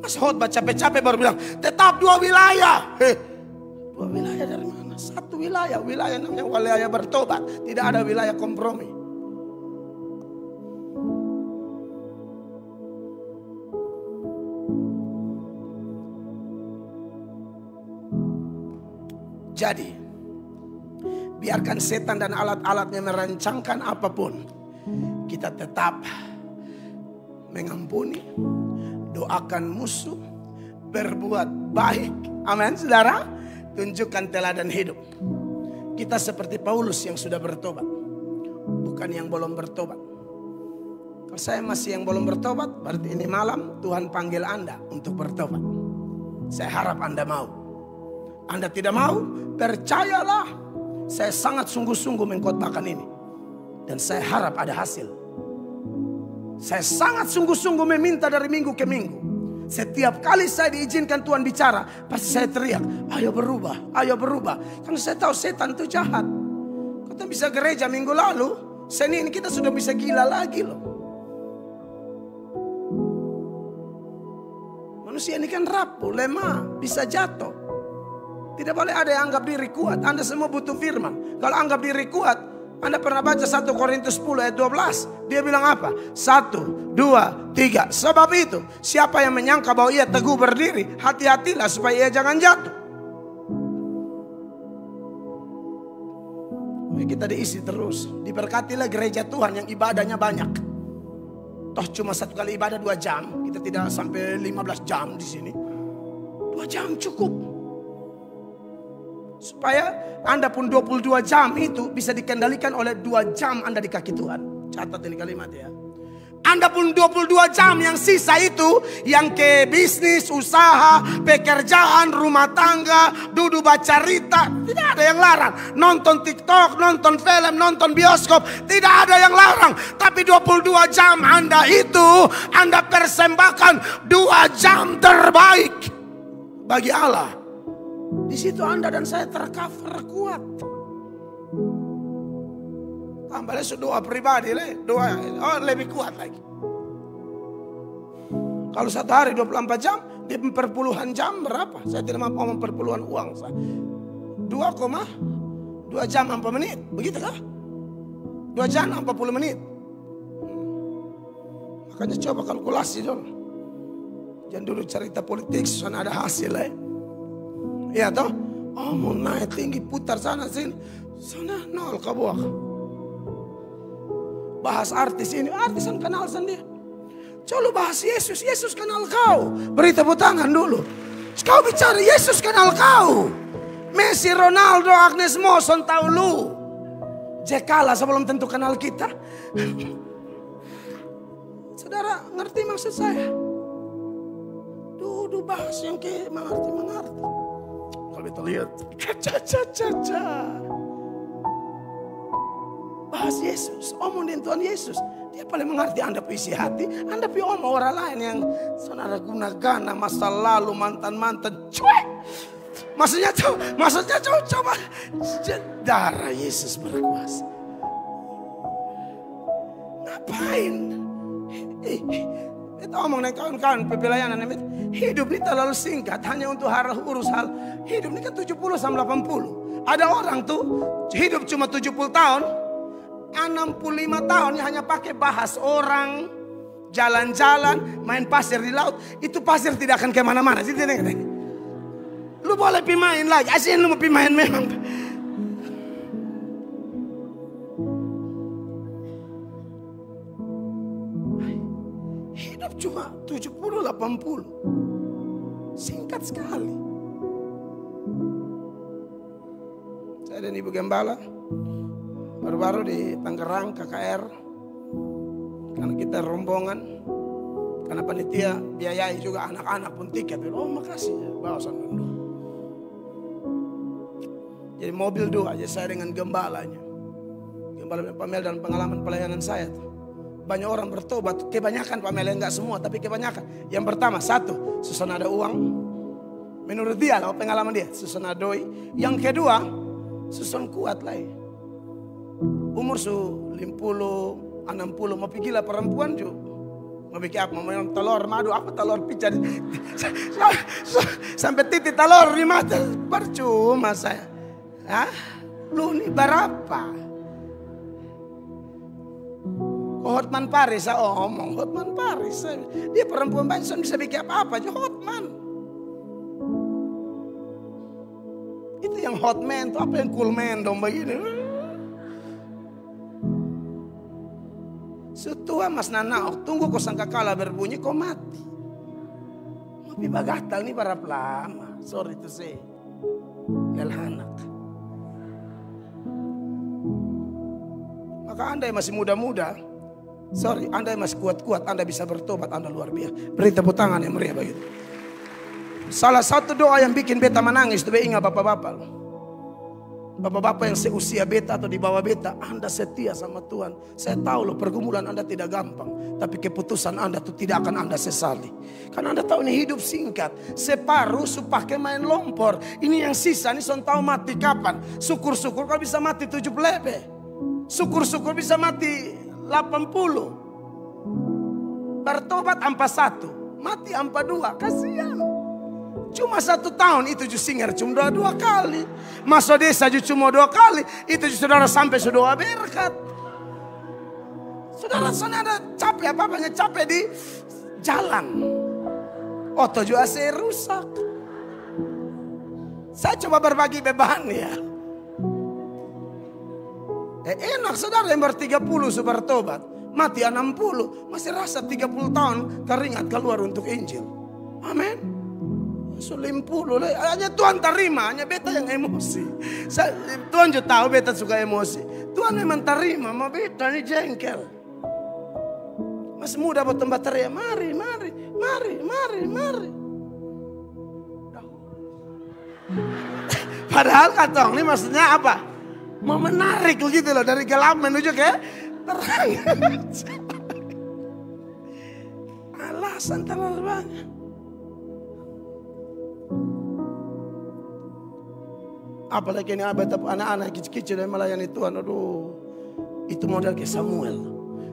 Mas khotbah capek-capek baru bilang, tetap dua wilayah. Dua wilayah dari mana? Satu wilayah. Wilayah namanya wilayah bertobat. Tidak ada wilayah kompromi. Jadi, biarkan setan dan alat-alatnya merancangkan apapun. Kita tetap mengampuni, doakan musuh, berbuat baik. Amin, saudara. Tunjukkan teladan hidup. Kita seperti Paulus yang sudah bertobat, bukan yang belum bertobat. Kalau saya masih yang belum bertobat, berarti ini malam Tuhan panggil Anda untuk bertobat. Saya harap Anda mau. Anda tidak mau, percayalah, saya sangat sungguh-sungguh mengkhotbahkan ini. Dan saya harap ada hasil. Saya sangat sungguh-sungguh meminta dari minggu ke minggu. Setiap kali saya diizinkan Tuhan bicara, pasti saya teriak, ayo berubah, ayo berubah. Karena saya tahu setan itu jahat. Kita bisa gereja minggu lalu, Senin kita sudah bisa gila lagi loh. Manusia ini kan rapuh, lemah, bisa jatuh. Tidak boleh ada yang anggap diri kuat. Anda semua butuh firman. Kalau anggap diri kuat, Anda pernah baca 1 Korintus 10 ayat 12. Dia bilang apa? 1, 2, 3. Sebab itu, siapa yang menyangka bahwa ia teguh berdiri, hati-hatilah supaya ia jangan jatuh. Kita diisi terus. Diberkatilah gereja Tuhan yang ibadahnya banyak. Toh cuma 1 kali ibadah 2 jam. Kita tidak sampai 15 jam di sini. 2 jam cukup. Supaya Anda pun 22 jam itu bisa dikendalikan oleh 2 jam Anda di kaki Tuhan. Catat ini kalimat ya. Anda pun 22 jam yang sisa itu, yang ke bisnis, usaha, pekerjaan, rumah tangga, duduk baca cerita, tidak ada yang larang. Nonton TikTok, nonton film, nonton bioskop, tidak ada yang larang. Tapi 22 jam Anda itu, Anda persembahkan 2 jam terbaik bagi Allah. Di situ Anda dan saya tercover kuat. Tambah lagi doa pribadi, doa lebih kuat lagi. Kalau 1 hari 24 jam, di perpuluhan jam berapa? Saya tidak mampu ngomong perpuluhan uang. 2 jam 4 menit, begitu kah? 2 jam 40 menit. Makanya coba kalkulasi dulu. Jangan dulu cerita politik, sana ada hasil Iya toh? Oh mau naik tinggi putar sana sini. Sana nol kabuak. Bahas artis ini, artis kan kenal sendiri. Coba bahas Yesus, Yesus kenal kau. Beri tepuk tangan dulu. Kau bicara Yesus kenal kau. Messi, Ronaldo, Agnes Mo, son tahu lu. Jekala sebelum tentu kenal kita. Saudara ngerti maksud saya? Duduk bahas yang ke mengerti. Kalau kita lihat, bahas Yesus, omongin Tuhan Yesus. Dia paling mengerti Anda puisi hati. Anda pi omong orang lain yang saudara gunakan masa lalu, mantan-mantan, cuek. Maksudnya coba darah Yesus berkuasa. Ngapain? Kita omong dengan kawan-kawan pelayanan, hidup ini terlalu singkat hanya untuk urus hal. Hidup ini kan 70 sampai 80. Ada orang tuh hidup cuma 70 tahun, 65 tahun hanya pakai bahas orang, jalan-jalan, main pasir di laut. Itu pasir tidak akan kemana-mana. Lu boleh pi main lagi, asyik lu mau pi main memang. Hidup cuma 70-80. Singkat sekali. Saya dan Ibu Gembala baru-baru di Tangerang KKR. Karena kita rombongan, karena panitia biayai juga anak-anak pun tiket. Oh makasih ya, bawa sana dulu. Jadi mobil 2 aja saya dengan gembalanya. Gembala Pamel dan pengalaman pelayanan saya tuh. Banyak orang bertobat, kebanyakan Pamel, enggak semua tapi kebanyakan. Yang pertama, 1, susun ada uang. Menurut dia, pengalaman dia, susun ada doi. Yang kedua, susun kuat lah. Umur 50, 60, mau pergi lah perempuan juga. Mau bikin apa? Mau minum telur madu, apa telur pijar. Sampai titik telur di mata. Percuma saya. Hah? Lu ini berapa? Hotman Paris, omong Hotman Paris. Dia perempuan banyak bisa bikin apa-apa aja Hotman. Itu yang hotman, itu apa yang cool man dong begini. Setua Mas Nanau, tunggu kau sangka kalah berbunyi kau mati. Pipi bagatal nih para pelama. Sorry to say. Lelhanak. Maka Anda yang masih muda-muda, sorry, Anda yang masih kuat-kuat, Anda bisa bertobat, Anda luar biasa. Beri tepuk tangan yang meriah begitu. Salah satu doa yang bikin beta menangis itu ingat bapak-bapak. Bapak-bapak yang seusia beta atau di bawah beta, Anda setia sama Tuhan. Saya tahu loh pergumulan Anda tidak gampang, tapi keputusan Anda itu tidak akan Anda sesali. Karena Anda tahu ini hidup singkat. Separuh supake main lompor. Ini yang sisa, ini son tahu mati kapan. Syukur-syukur kalau bisa mati 7 lebe. Syukur-syukur bisa mati 80. Bertobat ampa 1, mati ampa 2, kasihan. Cuma 1 tahun itu singer cuma 2 kali. Masuk desa cuma 2 kali. Itu saudara sampai sudah berkat. Saudara sana ada capek apa-apanya capek di jalan. Oto juga saya rusak. Saya coba berbagi beban ya. Enak saudara yang ber-30 super tobat. Mati 60. Masih rasa 30 tahun keringat keluar untuk Injil. Amin. 50 hanya Tuhan terima, hanya beta yang emosi. Tuhan juga tahu beta suka emosi. Tuhan memang terima, mau beta ini jengkel. Masih muda buat tempat teriak, mari. Padahal katong ini maksudnya apa? Mau menarik gitu loh dari gelap menuju ke terang. Alasan terlalu banyak. Apalagi ini anak-anak kecil-kecil yang melayani Tuhan. Aduh, itu model ke Samuel.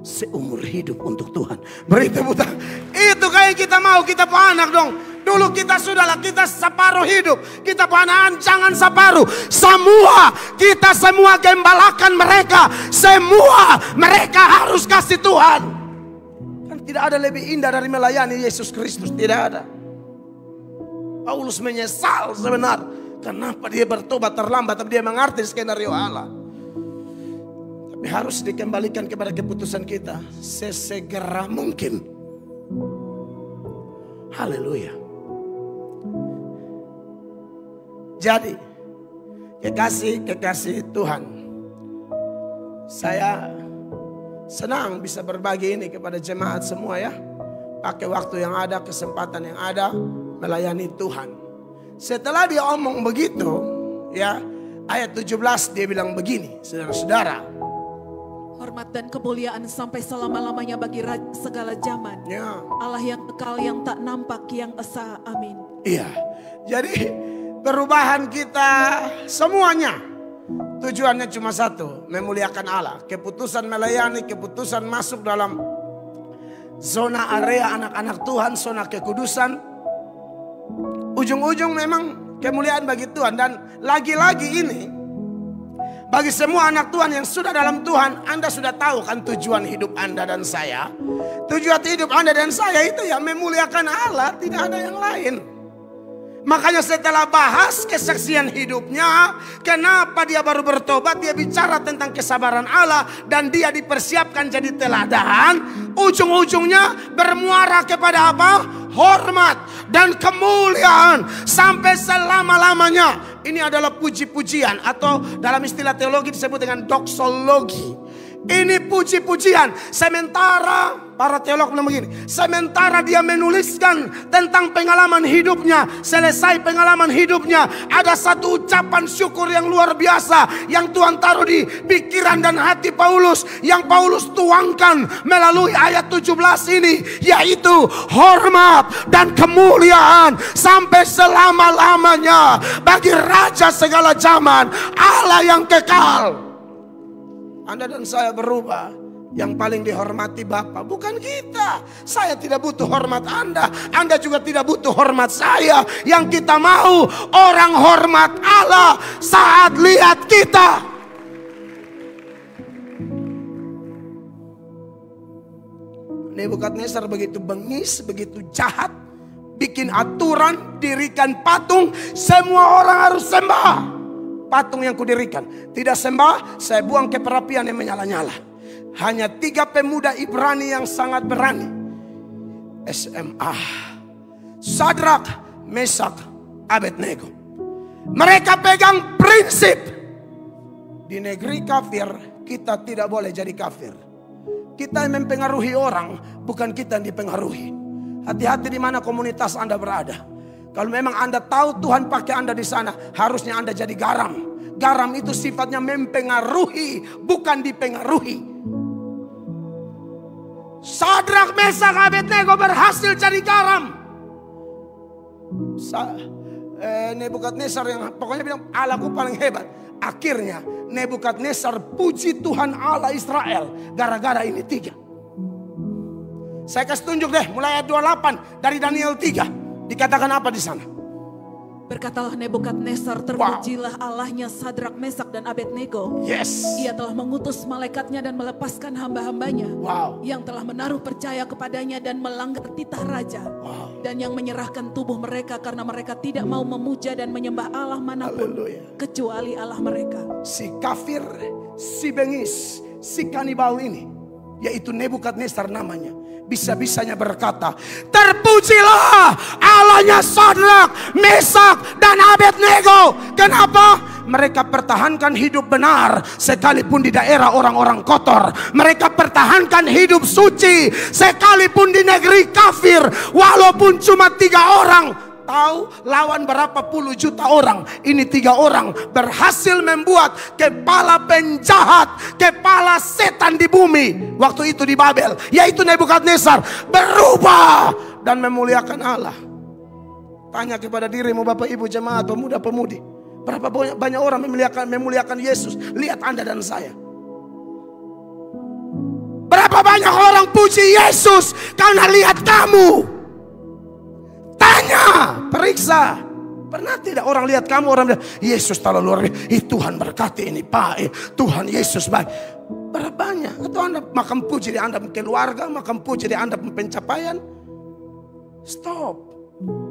Seumur hidup untuk Tuhan. Beri tepuk tangan. Itu kayak kita mau, kita anak dong. Dulu kita sudahlah, kita separuh hidup. Kita anak, jangan separuh. Kita semua gembalakan mereka. Semua mereka harus kasih Tuhan. Kan tidak ada lebih indah dari melayani Yesus Kristus. Tidak ada. Paulus menyesal sebenarnya. Kenapa dia bertobat terlambat, tapi dia mengerti skenario Allah. Tapi harus dikembalikan kepada keputusan kita sesegera mungkin. Haleluya. Jadi kekasih Tuhan, saya senang bisa berbagi ini kepada jemaat semua ya. Pakai waktu yang ada, kesempatan yang ada, melayani Tuhan. Setelah dia omong begitu, ya, ayat 17 dia bilang begini, saudara-saudara. Hormat dan kemuliaan sampai selama-lamanya bagi segala zaman. Ya. Allah yang kekal, yang tak nampak, yang esa. Amin. Iya. Jadi perubahan kita semuanya tujuannya cuma satu, memuliakan Allah. Keputusan melayani, keputusan masuk dalam zona area anak-anak Tuhan, zona kekudusan. Ujung-ujung memang kemuliaan bagi Tuhan. Dan lagi-lagi ini, bagi semua anak Tuhan yang sudah dalam Tuhan, Anda sudah tahu kan tujuan hidup Anda dan saya. Tujuan hidup Anda dan saya itu ya memuliakan Allah, tidak ada yang lain. Makanya setelah bahas kesaksian hidupnya, kenapa dia baru bertobat, dia bicara tentang kesabaran Allah dan dia dipersiapkan jadi teladan. Ujung-ujungnya bermuara kepada apa? Hormat dan kemuliaan sampai selama-lamanya. Ini adalah puji-pujian atau dalam istilah teologi disebut dengan doksologi. Ini puji-pujian. Sementara para teolog bilang begini, sementara dia menuliskan tentang pengalaman hidupnya, selesai pengalaman hidupnya, ada satu ucapan syukur yang luar biasa yang Tuhan taruh di pikiran dan hati Paulus, yang Paulus tuangkan melalui ayat 17 ini, yaitu hormat dan kemuliaan sampai selama-lamanya bagi Raja segala zaman, Allah yang kekal. Anda dan saya berubah. Yang paling dihormati Bapa, bukan kita. Saya tidak butuh hormat Anda. Anda juga tidak butuh hormat saya. Yang kita mau orang hormat Allah saat lihat kita. Nebukadnezar begitu bengis, begitu jahat, bikin aturan, dirikan patung, semua orang harus sembah. Patung yang kudirikan, tidak sembah, saya buang ke perapian yang menyala-nyala. Hanya 3 pemuda Ibrani yang sangat berani. SMA Sadrak, Mesak, Abednego. Mereka pegang prinsip. Di negeri kafir kita tidak boleh jadi kafir. Kita yang mempengaruhi orang, bukan kita yang dipengaruhi. Hati-hati di mana komunitas Anda berada. Kalau memang Anda tahu Tuhan pakai Anda di sana, harusnya Anda jadi garam. Garam itu sifatnya mempengaruhi, bukan dipengaruhi. Sadrak, Mesak, Abednego berhasil jadi garam. Nebukadnezar yang pokoknya bilang Allahku paling hebat. Akhirnya Nebukadnezar puji Tuhan Allah Israel gara-gara ini 3. Saya kasih tunjuk deh mulai ayat 28 dari Daniel 3. Dikatakan apa di sana? Berkatalah Nebukadnezar, terpujilah Allahnya Sadrak, Mesak dan Abednego. Yes. Ia telah mengutus malaikatnya dan melepaskan hamba-hambanya. Yang telah menaruh percaya kepadanya dan melanggar titah raja. Dan yang menyerahkan tubuh mereka karena mereka tidak mau memuja dan menyembah Allah manapun. Kecuali Allah mereka. Si kafir, si bengis, si kanibal ini, yaitu Nebukadnezar namanya, bisa-bisanya berkata, terpujilah Allahnya Sadrak, Mesak dan Abednego. Kenapa? Mereka pertahankan hidup benar sekalipun di daerah orang-orang kotor. Mereka pertahankan hidup suci sekalipun di negeri kafir. Walaupun cuma 3 orang. Tahu lawan berapa puluh juta orang. Ini 3 orang berhasil membuat kepala penjahat, kepala setan di bumi waktu itu di Babel, yaitu Nebukadnezar, berubah dan memuliakan Allah. Tanya kepada dirimu Bapak Ibu jemaat pemuda-pemudi, berapa banyak orang memuliakan Yesus? Lihat Anda dan saya. Berapa banyak orang puji Yesus karena lihat kamu? Tanya, periksa. Pernah tidak orang lihat kamu, orang bilang Yesus terlalu luar biasa, Tuhan berkati ini Pak, Tuhan Yesus baik. Berapa banyak? Atau Anda makan puji di Anda keluarga, makan puji di Anda pencapaian? Stop.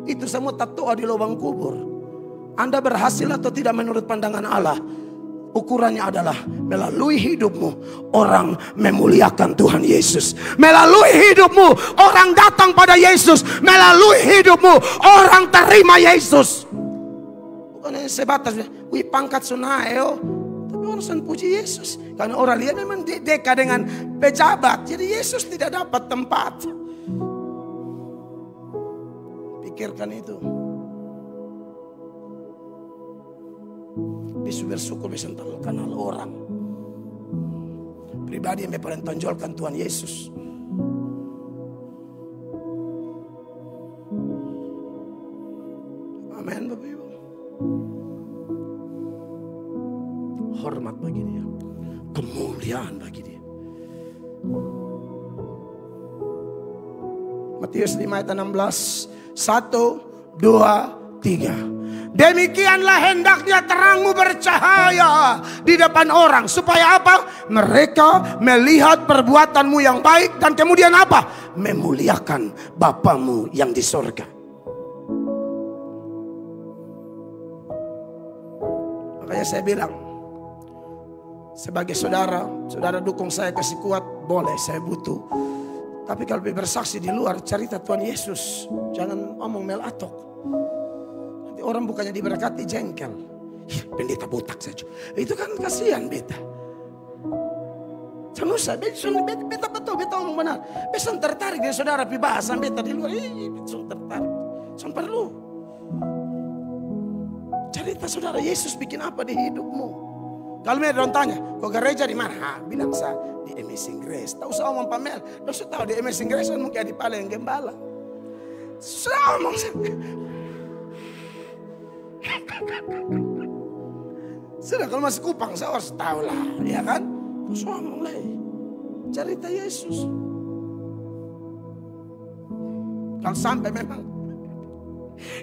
Itu semua tatua di lubang kubur. Anda berhasil atau tidak menurut pandangan Allah, ukurannya adalah melalui hidupmu orang memuliakan Tuhan Yesus. Melalui hidupmu orang datang pada Yesus. Melalui hidupmu orang terima Yesus. Bukan hanya sebatas wih pangkat sunayo, tapi orang puji Yesus. Karena orang lihat memang dekat dengan pejabat, jadi Yesus tidak dapat tempat. Pikirkan itu. Bisa bersyukur bisa kenal orang. Pribadi yang paling tonjolkan Tuhan Yesus. Amin Bapak Ibu. Hormat bagi dia. Kemuliaan bagi dia. Matius 5 ayat 16. 1, 2, 3. Demikianlah hendaknya terangmu bercahaya di depan orang. Supaya apa? Mereka melihat perbuatanmu yang baik. Dan kemudian apa? Memuliakan Bapamu yang di sorga. Makanya saya bilang, sebagai saudara, saudara dukung saya, kasih kuat, boleh, saya butuh. Tapi kalau bersaksi di luar, cerita Tuhan Yesus, jangan omong melatok. Orang bukannya diberkati jengkel. Pendeta botak saja. Itu kan kasihan beta. Sama saya, beta betul, beta omong benar. Beta tertarik dengan saudara pi bahasan beta di luar. Beta tertarik. Saya perlu. Cerita saudara Yesus bikin apa di hidupmu. Kalau mereka orang tanya, kok gereja di mana? Bilang saya di Amazing Grace. Tahu saya omong Pamel. Tahu tahu di Amazing Grace kan mungkin di paling gembala. Saya omong sudah kalau masih Kupang saya harus tahu lah, ya kan? Terus ngomong lah, cerita Yesus. Kalau sampai memang,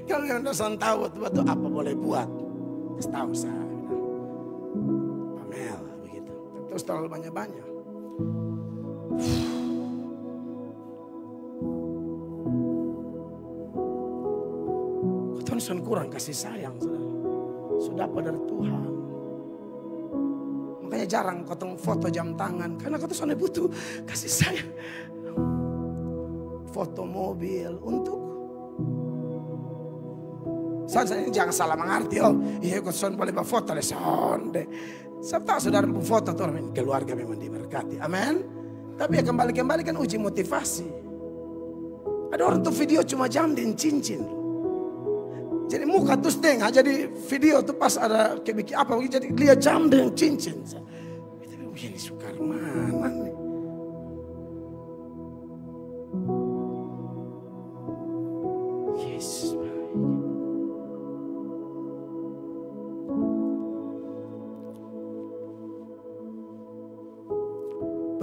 kalau yang dosan tahu betul apa boleh buat, terus tahu saya. Pamel begitu. Terus terlalu banyak-banyak. Tuhan kurang kasih sayang, sudah pada Tuhan. Makanya jarang ketemu foto jam tangan, karena kau tuh butuh kasih sayang. Foto mobil untuk Saya jangan salah mengerti. Oh, iya kau son boleh foto le sonde. Saya tahu saudara foto tuh keluarga memang diberkati. Amin. Tapi ya kembali kan uji motivasi. Ada orang tuh video cuma jam dan cincin. Jadi muka tuh setengah. Jadi video tuh pas ada kayak bikin apa. Jadi lihat jam dan cincin. Ini sukar mana nih. Yesus.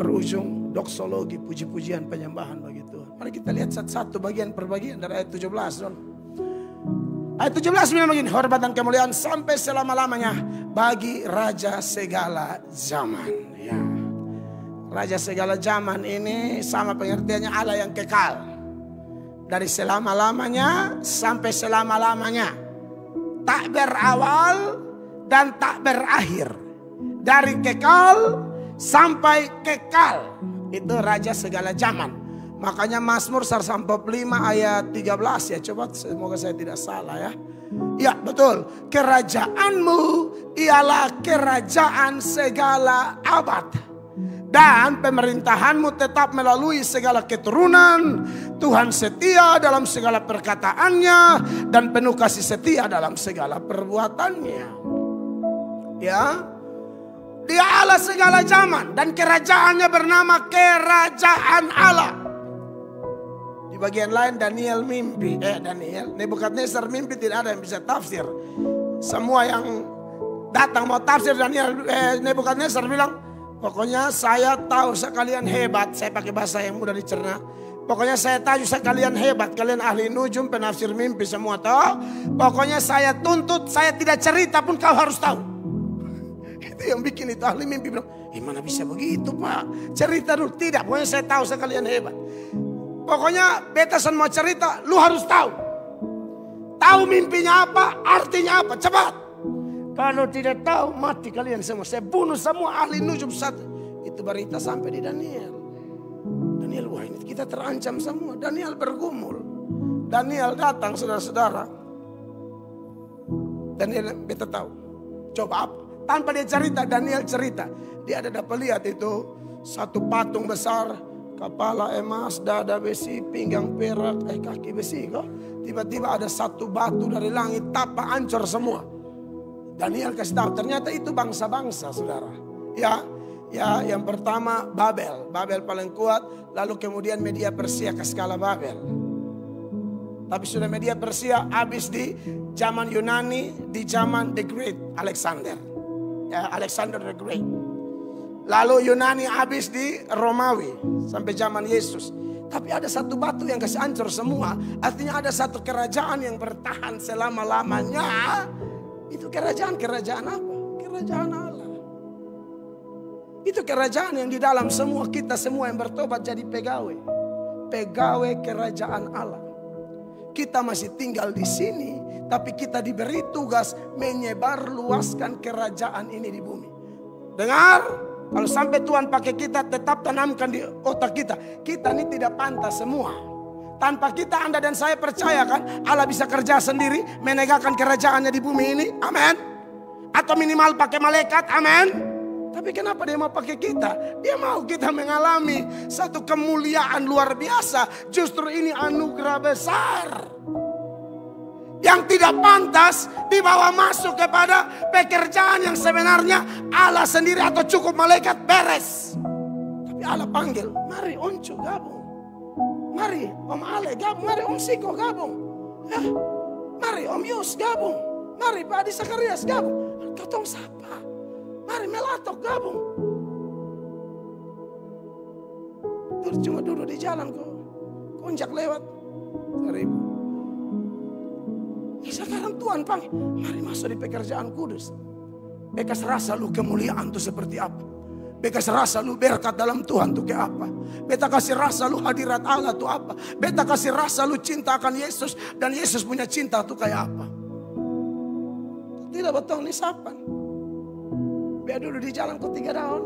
Berujung doksologi, puji-pujian, penyembahan bagi Tuhan. Mari kita lihat satu-satu bagian per bagian dari ayat 17. Don. Ayat 17 bilang begini, hormat dan kemuliaan sampai selama-lamanya bagi Raja segala zaman. Ya. Raja segala zaman ini sama pengertiannya Allah yang kekal. Dari selama-lamanya sampai selama-lamanya. Tak berawal dan tak berakhir. Dari kekal sampai kekal. Itu Raja segala zaman. Makanya Mazmur 145 ayat 13 ya. Coba semoga saya tidak salah ya. Ya betul. Kerajaanmu ialah kerajaan segala abad. Dan pemerintahanmu tetap melalui segala keturunan. Tuhan setia dalam segala perkataannya. Dan penuh kasih setia dalam segala perbuatannya. Ya. Dia Allah segala zaman. Dan kerajaannya bernama kerajaan Allah. Di bagian lain Daniel mimpi. Nebukadnezar mimpi tidak ada yang bisa tafsir. Semua yang datang mau tafsir Nebukadnezar bilang. Pokoknya saya tahu sekalian hebat. Saya pakai bahasa yang mudah dicerna. Pokoknya saya tahu sekalian hebat. Kalian ahli nujum, penafsir mimpi semua tahu. Pokoknya saya tuntut. Saya tidak cerita pun kau harus tahu. Itu yang bikin itu ahli mimpi bilang, mana bisa begitu pak? Cerita dulu. Tidak, pokoknya saya tahu sekalian hebat. Pokoknya betasan mau cerita, lu harus tahu. Tahu mimpinya apa, artinya apa, cepat. Kalau tidak tahu, mati kalian semua. Saya bunuh semua ahli nujum satu. Itu berita sampai di Daniel. Daniel, wah ini kita terancam semua. Daniel bergumul. Daniel datang saudara-saudara. Daniel beta tahu. Coba apa? Tanpa dia cerita, Daniel cerita. Dia ada dapat lihat itu satu patung besar, kepala emas, dada besi, pinggang perak, kaki besi kok. Tiba-tiba ada satu batu dari langit, tapak hancur semua. Daniel kasih tahu, ternyata itu bangsa-bangsa saudara. Ya, yang pertama Babel. Babel paling kuat, lalu kemudian Media Persia ke skala Babel. Tapi sudah Media Persia habis di zaman Yunani, di zaman The Great Alexander. Alexander the Great. Lalu Yunani habis di Romawi sampai zaman Yesus. Tapi ada satu batu yang kasih hancur semua. Artinya ada satu kerajaan yang bertahan selama-lamanya. Itu kerajaan apa? Kerajaan Allah. Itu kerajaan yang di dalam semua kita semua yang bertobat jadi pegawai. Pegawai kerajaan Allah. Kita masih tinggal di sini, tapi kita diberi tugas menyebarluaskan kerajaan ini di bumi. Dengar, kalau sampai Tuhan pakai kita, tetap tanamkan di otak kita. Kita ini tidak pantas semua. Tanpa kita, Anda dan saya percaya kan, Allah bisa kerja sendiri, menegakkan kerajaannya di bumi ini. Amin. Atau minimal pakai malaikat. Amin. Tapi kenapa dia mau pakai kita? Dia mau kita mengalami satu kemuliaan luar biasa. Justru ini anugerah besar. Yang tidak pantas dibawa masuk kepada pekerjaan yang sebenarnya Allah sendiri atau cukup malaikat beres. Tapi Allah panggil, mari Oncu gabung. Mari Om Ale gabung. Mari Om Siko gabung. Mari Om Yus gabung. Mari Pak Adi Sakarias gabung. Ketong siapa? Mari Melatok gabung. Terus cuma duduk di jalan kok. Konjak lewat. 1000. Sekarang Tuhan panggil. Mari masuk di pekerjaan kudus. Bekas rasa lu kemuliaan itu seperti apa. Bekas rasa lu berkat dalam Tuhan itu kayak apa. Beta kasih rasa lu hadirat Allah itu apa. Beta kasih rasa lu cinta akan Yesus. Dan Yesus punya cinta itu kayak apa. Tidak betul nih sapan. Biar dulu di jalan kok 3 tahun.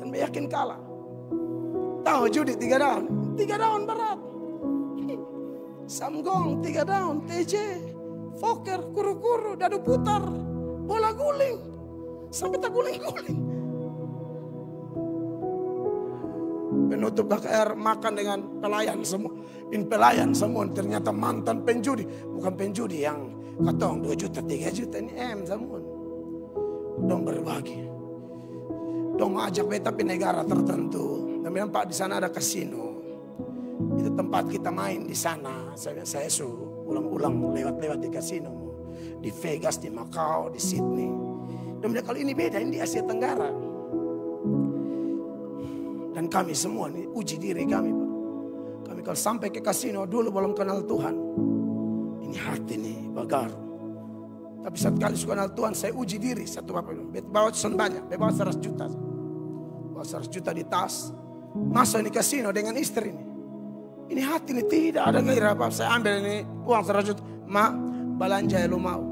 Dan yakin kalah. Tahu judi 3 tahun. 3 tahun berat. Samgong 3 tahun. TJ. Poker, kuru-kuru, dadu putar, bola guling. Sampai tak guling-guling. Penutup KKR makan dengan pelayan semua. In pelayan semua ternyata mantan penjudi. Bukan penjudi yang katong 2 juta, 3 juta. Ini semua. Dong berbagi. Dong ajak beta ke negara tertentu. Dan bilang, Pak, di sana ada kasino. Itu tempat kita main di sana. Saya suruh ulang-ulang lewat-lewat di kasino. Di Vegas, di Macau, di Sydney. Dan bilang, kalau ini beda, ini di Asia Tenggara. Dan kami semua nih uji diri kami, Pak. Kami kalau sampai ke kasino dulu belum kenal Tuhan. Ini hati nih bagaru. Tapi satu kali suka kenal Tuhan, saya uji diri. Satu bapak bawa sen banyak, bawa 100 juta. Bawa 100 juta di tas. Masuk ini kasino dengan istri ini. Ini hati nih tidak ada gairah apa. Saya ambil ini uang 100 juta. Ma, belanja yang lu mau.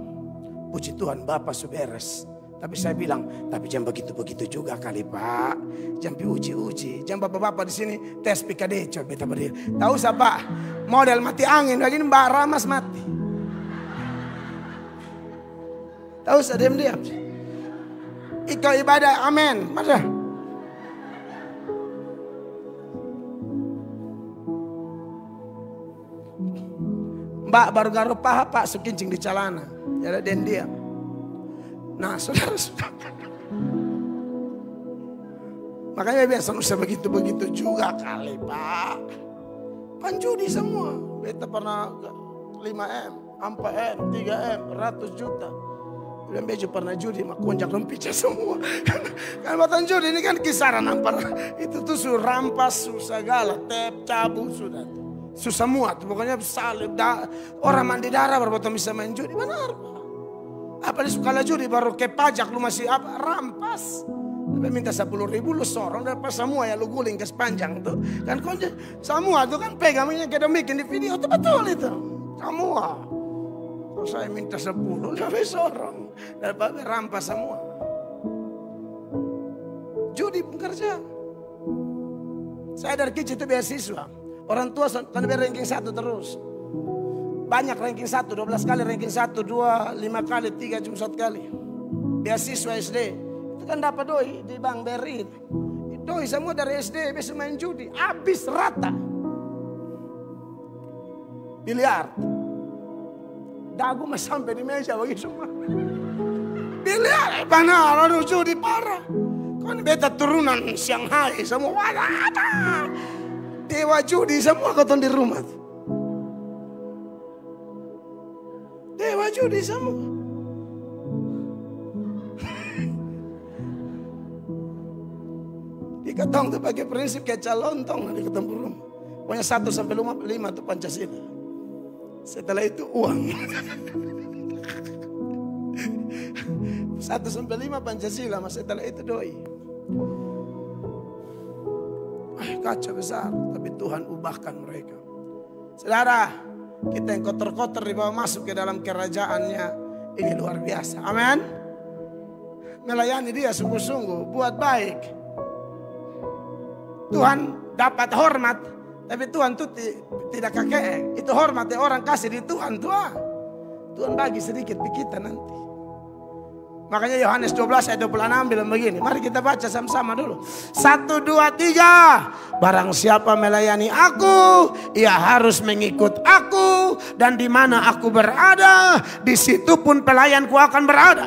Puji Tuhan Bapak suberes. Tapi saya bilang, tapi jangan begitu-begitu juga kali Pak. Jangan uji-uji. Jangan bapak-bapak di sini tes PKD. Coba beta berdiri. Tahu siapa? Model mati angin. Begini Mbak Ramas mati. Tahu saya diam-diam. Ikut ibadah. Amin. Masa? Mbak baru garuh paha Pak. Sukincing di celana. Jadi dan diam. Nah saudara-saudara, makanya biasa usah begitu-begitu juga kali Pak. Panjudi semua. Beta pernah 5M, 4M, 3M, 100 juta. Dan bejo pernah judi, mak konjak lempica semua. Kan batan judi ini kan kisaran hampir. Itu tuh suruh rampas, susah segala, tep, cabut, sudah. Susah muat, pokoknya salib. Orang mandi darah baru bisa main judi, benar Pak. Apa di skala judi baru ke pajak lu masih apa rampas. Tapi minta 10.000 lu sorong dan pas semua ya lu guling ke sepanjang tuh. Kan kunci semua tuh kan pegangnya kita bikin di video tuh betul itu. Semua. Kalau saya minta 10 lebih sorong dan rampas semua. Judi pun kerja. Saya dari kecil itu beasiswa. Orang tua kan ranking 1 terus. Banyak ranking 1, 12 kali ranking 1, 2, 5 kali, 3, cuma 1 kali. Beasiswa SD. Itu kan dapat doi di Bank BRI. Doi semua dari SD bisa main judi. Habis rata. Biliar. Dagu masih sampai di meja bagi semua. Biliar. Benar, aduh judi parah. Kan beta turunan Shanghai semua. Wah, dewa judi semua kau di rumah. Dewa judi semua. Di ketong tuh pakai prinsip kayak calontong di ketemu rumah. Pokoknya 1 sampai 5 tuh Pancasila. Setelah itu uang. 1 sampai 5 Pancasila, mas setelah itu doi. Kacau besar, tapi Tuhan ubahkan mereka. Saudara, kita yang kotor-kotor dibawa masuk ke dalam kerajaannya. Ini luar biasa. Amin. Melayani dia sungguh-sungguh. Buat baik. Tuhan dapat hormat. Tapi Tuhan itu tidak kakek. Itu hormat yang orang kasih di Tuhan. Tuhan bagi sedikit di kita nanti. Makanya Yohanes 12 ayat 26 bilang begini. Mari kita baca sama-sama dulu. 1, 2, 3. Barang siapa melayani aku, ia harus mengikut aku. Dan di mana aku berada, di situ pun pelayanku akan berada.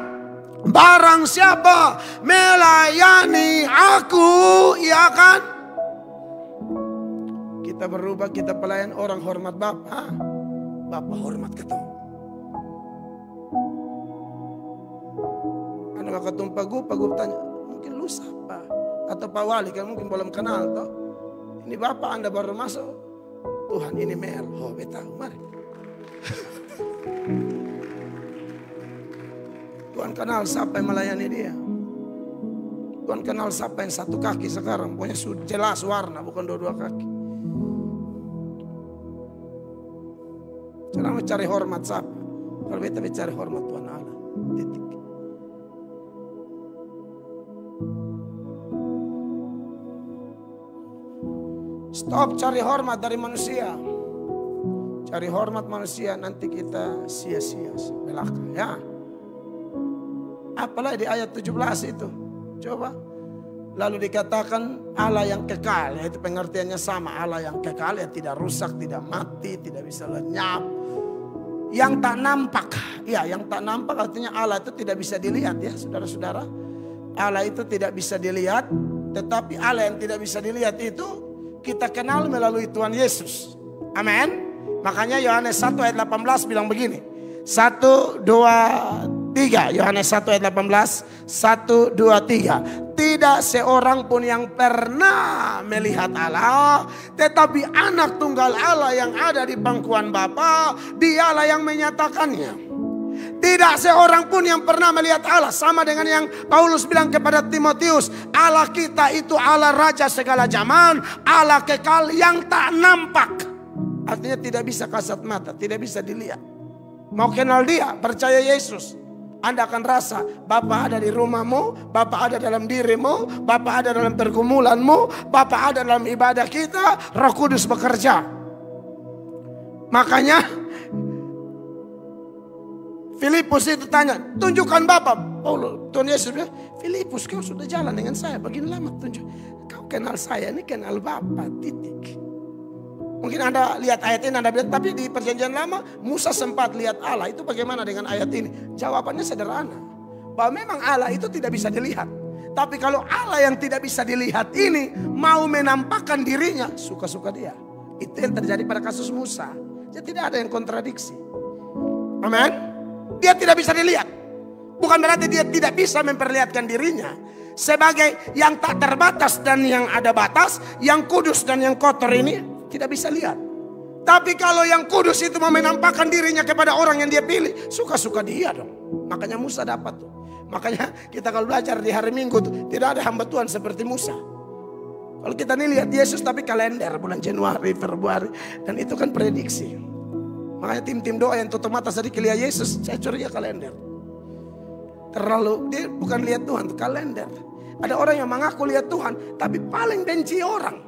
Barang siapa melayani aku, ia akan. Kita berubah, kita pelayan orang hormat Bapak. Bapak hormat ketemu. Maka Pagu tanya, mungkin lu siapa? Atau Pak Wali kan mungkin belum kenal toh. Ini Bapak Anda baru masuk. Tuhan ini Mel. Oh beta, mari. Tuhan kenal siapa yang melayani dia. Tuhan kenal siapa yang 1 kaki sekarang. Pokoknya sudah jelas warna, bukan 2 kaki. Cara mencari hormat siapa? Kalau beta mencari hormat Tuhan Allah. Titik. Stop cari hormat dari manusia. Cari hormat manusia, nanti kita sia-sia belaka ya. Apalagi di ayat 17 itu. Coba. Lalu dikatakan Allah yang kekal, yaitu pengertiannya sama. Allah yang kekal, ya tidak rusak, tidak mati, tidak bisa lenyap. Yang tak nampak. Ya, yang tak nampak artinya Allah itu tidak bisa dilihat ya saudara-saudara. Allah itu tidak bisa dilihat. Tetapi Allah yang tidak bisa dilihat itu kita kenal melalui Tuhan Yesus. Amin. Makanya Yohanes 1 ayat 18 bilang begini. 1, 2, 3. Yohanes 1 ayat 18. 1, 2, 3. Tidak seorang pun yang pernah melihat Allah. Tetapi anak tunggal Allah yang ada di pangkuan Bapa, dialah yang menyatakannya. Tidak seorang pun yang pernah melihat Allah. Sama dengan yang Paulus bilang kepada Timotius. Allah kita itu Allah Raja segala zaman. Allah kekal yang tak nampak. Artinya tidak bisa kasat mata, tidak bisa dilihat. Mau kenal dia, percaya Yesus. Anda akan rasa Bapa ada di rumahmu, Bapa ada dalam dirimu, Bapa ada dalam pergumulanmu, Bapa ada dalam ibadah kita, Roh Kudus bekerja. Makanya Filipus itu tanya, tunjukkan Bapa. Tuhan Yesus bilang, Filipus kau sudah jalan dengan saya, begini lama tunjuk. Kau kenal saya, ini kenal Bapa, titik. Mungkin Anda lihat ayat ini, Anda bilang, tapi di perjanjian lama Musa sempat lihat Allah. Itu bagaimana dengan ayat ini? Jawabannya sederhana. Bahwa memang Allah itu tidak bisa dilihat. Tapi kalau Allah yang tidak bisa dilihat ini mau menampakkan dirinya, suka-suka dia. Itu yang terjadi pada kasus Musa. Jadi tidak ada yang kontradiksi. Amin. Dia tidak bisa dilihat. Bukan berarti dia tidak bisa memperlihatkan dirinya. Sebagai yang tak terbatas dan yang ada batas, yang kudus dan yang kotor ini tidak bisa lihat. Tapi kalau yang kudus itu mau menampakkan dirinya kepada orang yang dia pilih, suka-suka dia dong. Makanya Musa dapat tuh. Makanya kita kalau belajar di hari Minggu tuh, tidak ada hamba Tuhan seperti Musa. Kalau kita nih lihat Yesus tapi kalender bulan Januari, Februari, dan itu kan prediksi. Makanya tim-tim doa yang tutup mata sedikit lihat Yesus, saya curiga kalender. Terlalu dia bukan lihat Tuhan, kalender. Ada orang yang mengaku lihat Tuhan, tapi paling benci orang.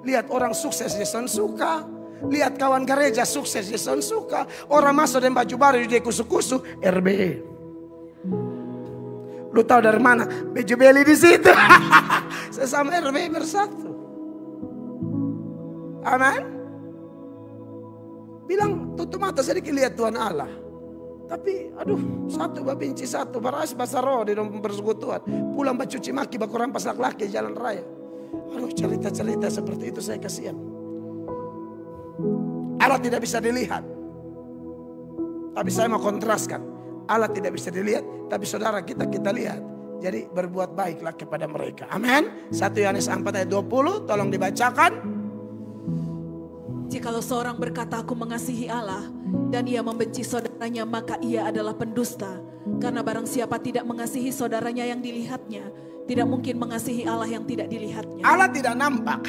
Lihat orang sukses dia suka. Lihat kawan gereja sukses dia suka. Orang masuk dengan baju baru dia kusu-kusu. RBE. Lu tahu dari mana? Baju beli di situ. Sesama RBE bersatu. Amin. Bilang tutup mata sedikit lihat Tuhan Allah. Tapi aduh, satu benci satu. Baras bahasa roh di dalam persekutuan. Pulang bacuci maki baku rampas laki-laki jalan raya. Aduh, cerita-cerita seperti itu saya kasihan. Allah tidak bisa dilihat. Tapi saya mau kontraskan. Allah tidak bisa dilihat, tapi saudara kita lihat. Jadi berbuat baiklah kepada mereka. Amin. 1 Yohanes 4 ayat 20, tolong dibacakan. Jikalau seorang berkata aku mengasihi Allah dan ia membenci saudaranya, maka ia adalah pendusta. Karena barang siapa tidak mengasihi saudaranya yang dilihatnya, tidak mungkin mengasihi Allah yang tidak dilihatnya. Allah tidak nampak,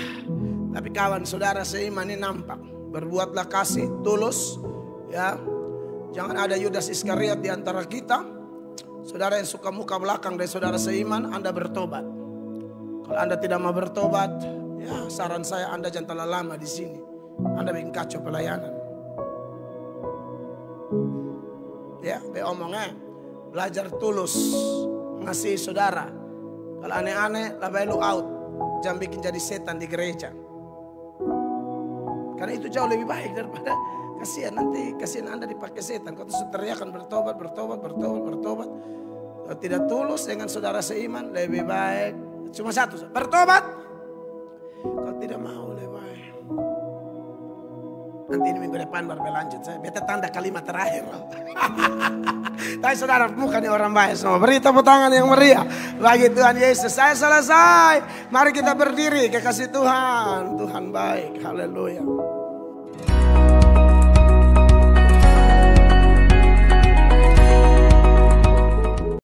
tapi kawan saudara seiman ini nampak. Berbuatlah kasih tulus, ya. Jangan ada Yudas Iskariot di antara kita. Saudara yang suka muka belakang dari saudara seiman, Anda bertobat. Kalau Anda tidak mau bertobat, ya saran saya Anda jangan terlalu lama di sini. Anda bikin kacau pelayanan. Ya, omongnya belajar tulus mengasihi saudara. Kalau aneh-aneh, lebih lu out. Jangan bikin jadi setan di gereja. Karena itu jauh lebih baik daripada kasihan nanti Anda dipakai setan. Kau terus teriakan bertobat. Kalau tidak tulus dengan saudara seiman, lebih baik cuma satu, bertobat. Kalau tidak mau, lebih baik. Nanti ini minggu depan baru berlanjut. Saya beta tanda kalimat terakhir. Tapi saudara, bukan orang baik semua. Beri tepuk tangan yang meriah bagi Tuhan Yesus. Saya selesai. Mari kita berdiri, kekasih Tuhan. Tuhan baik. Haleluya.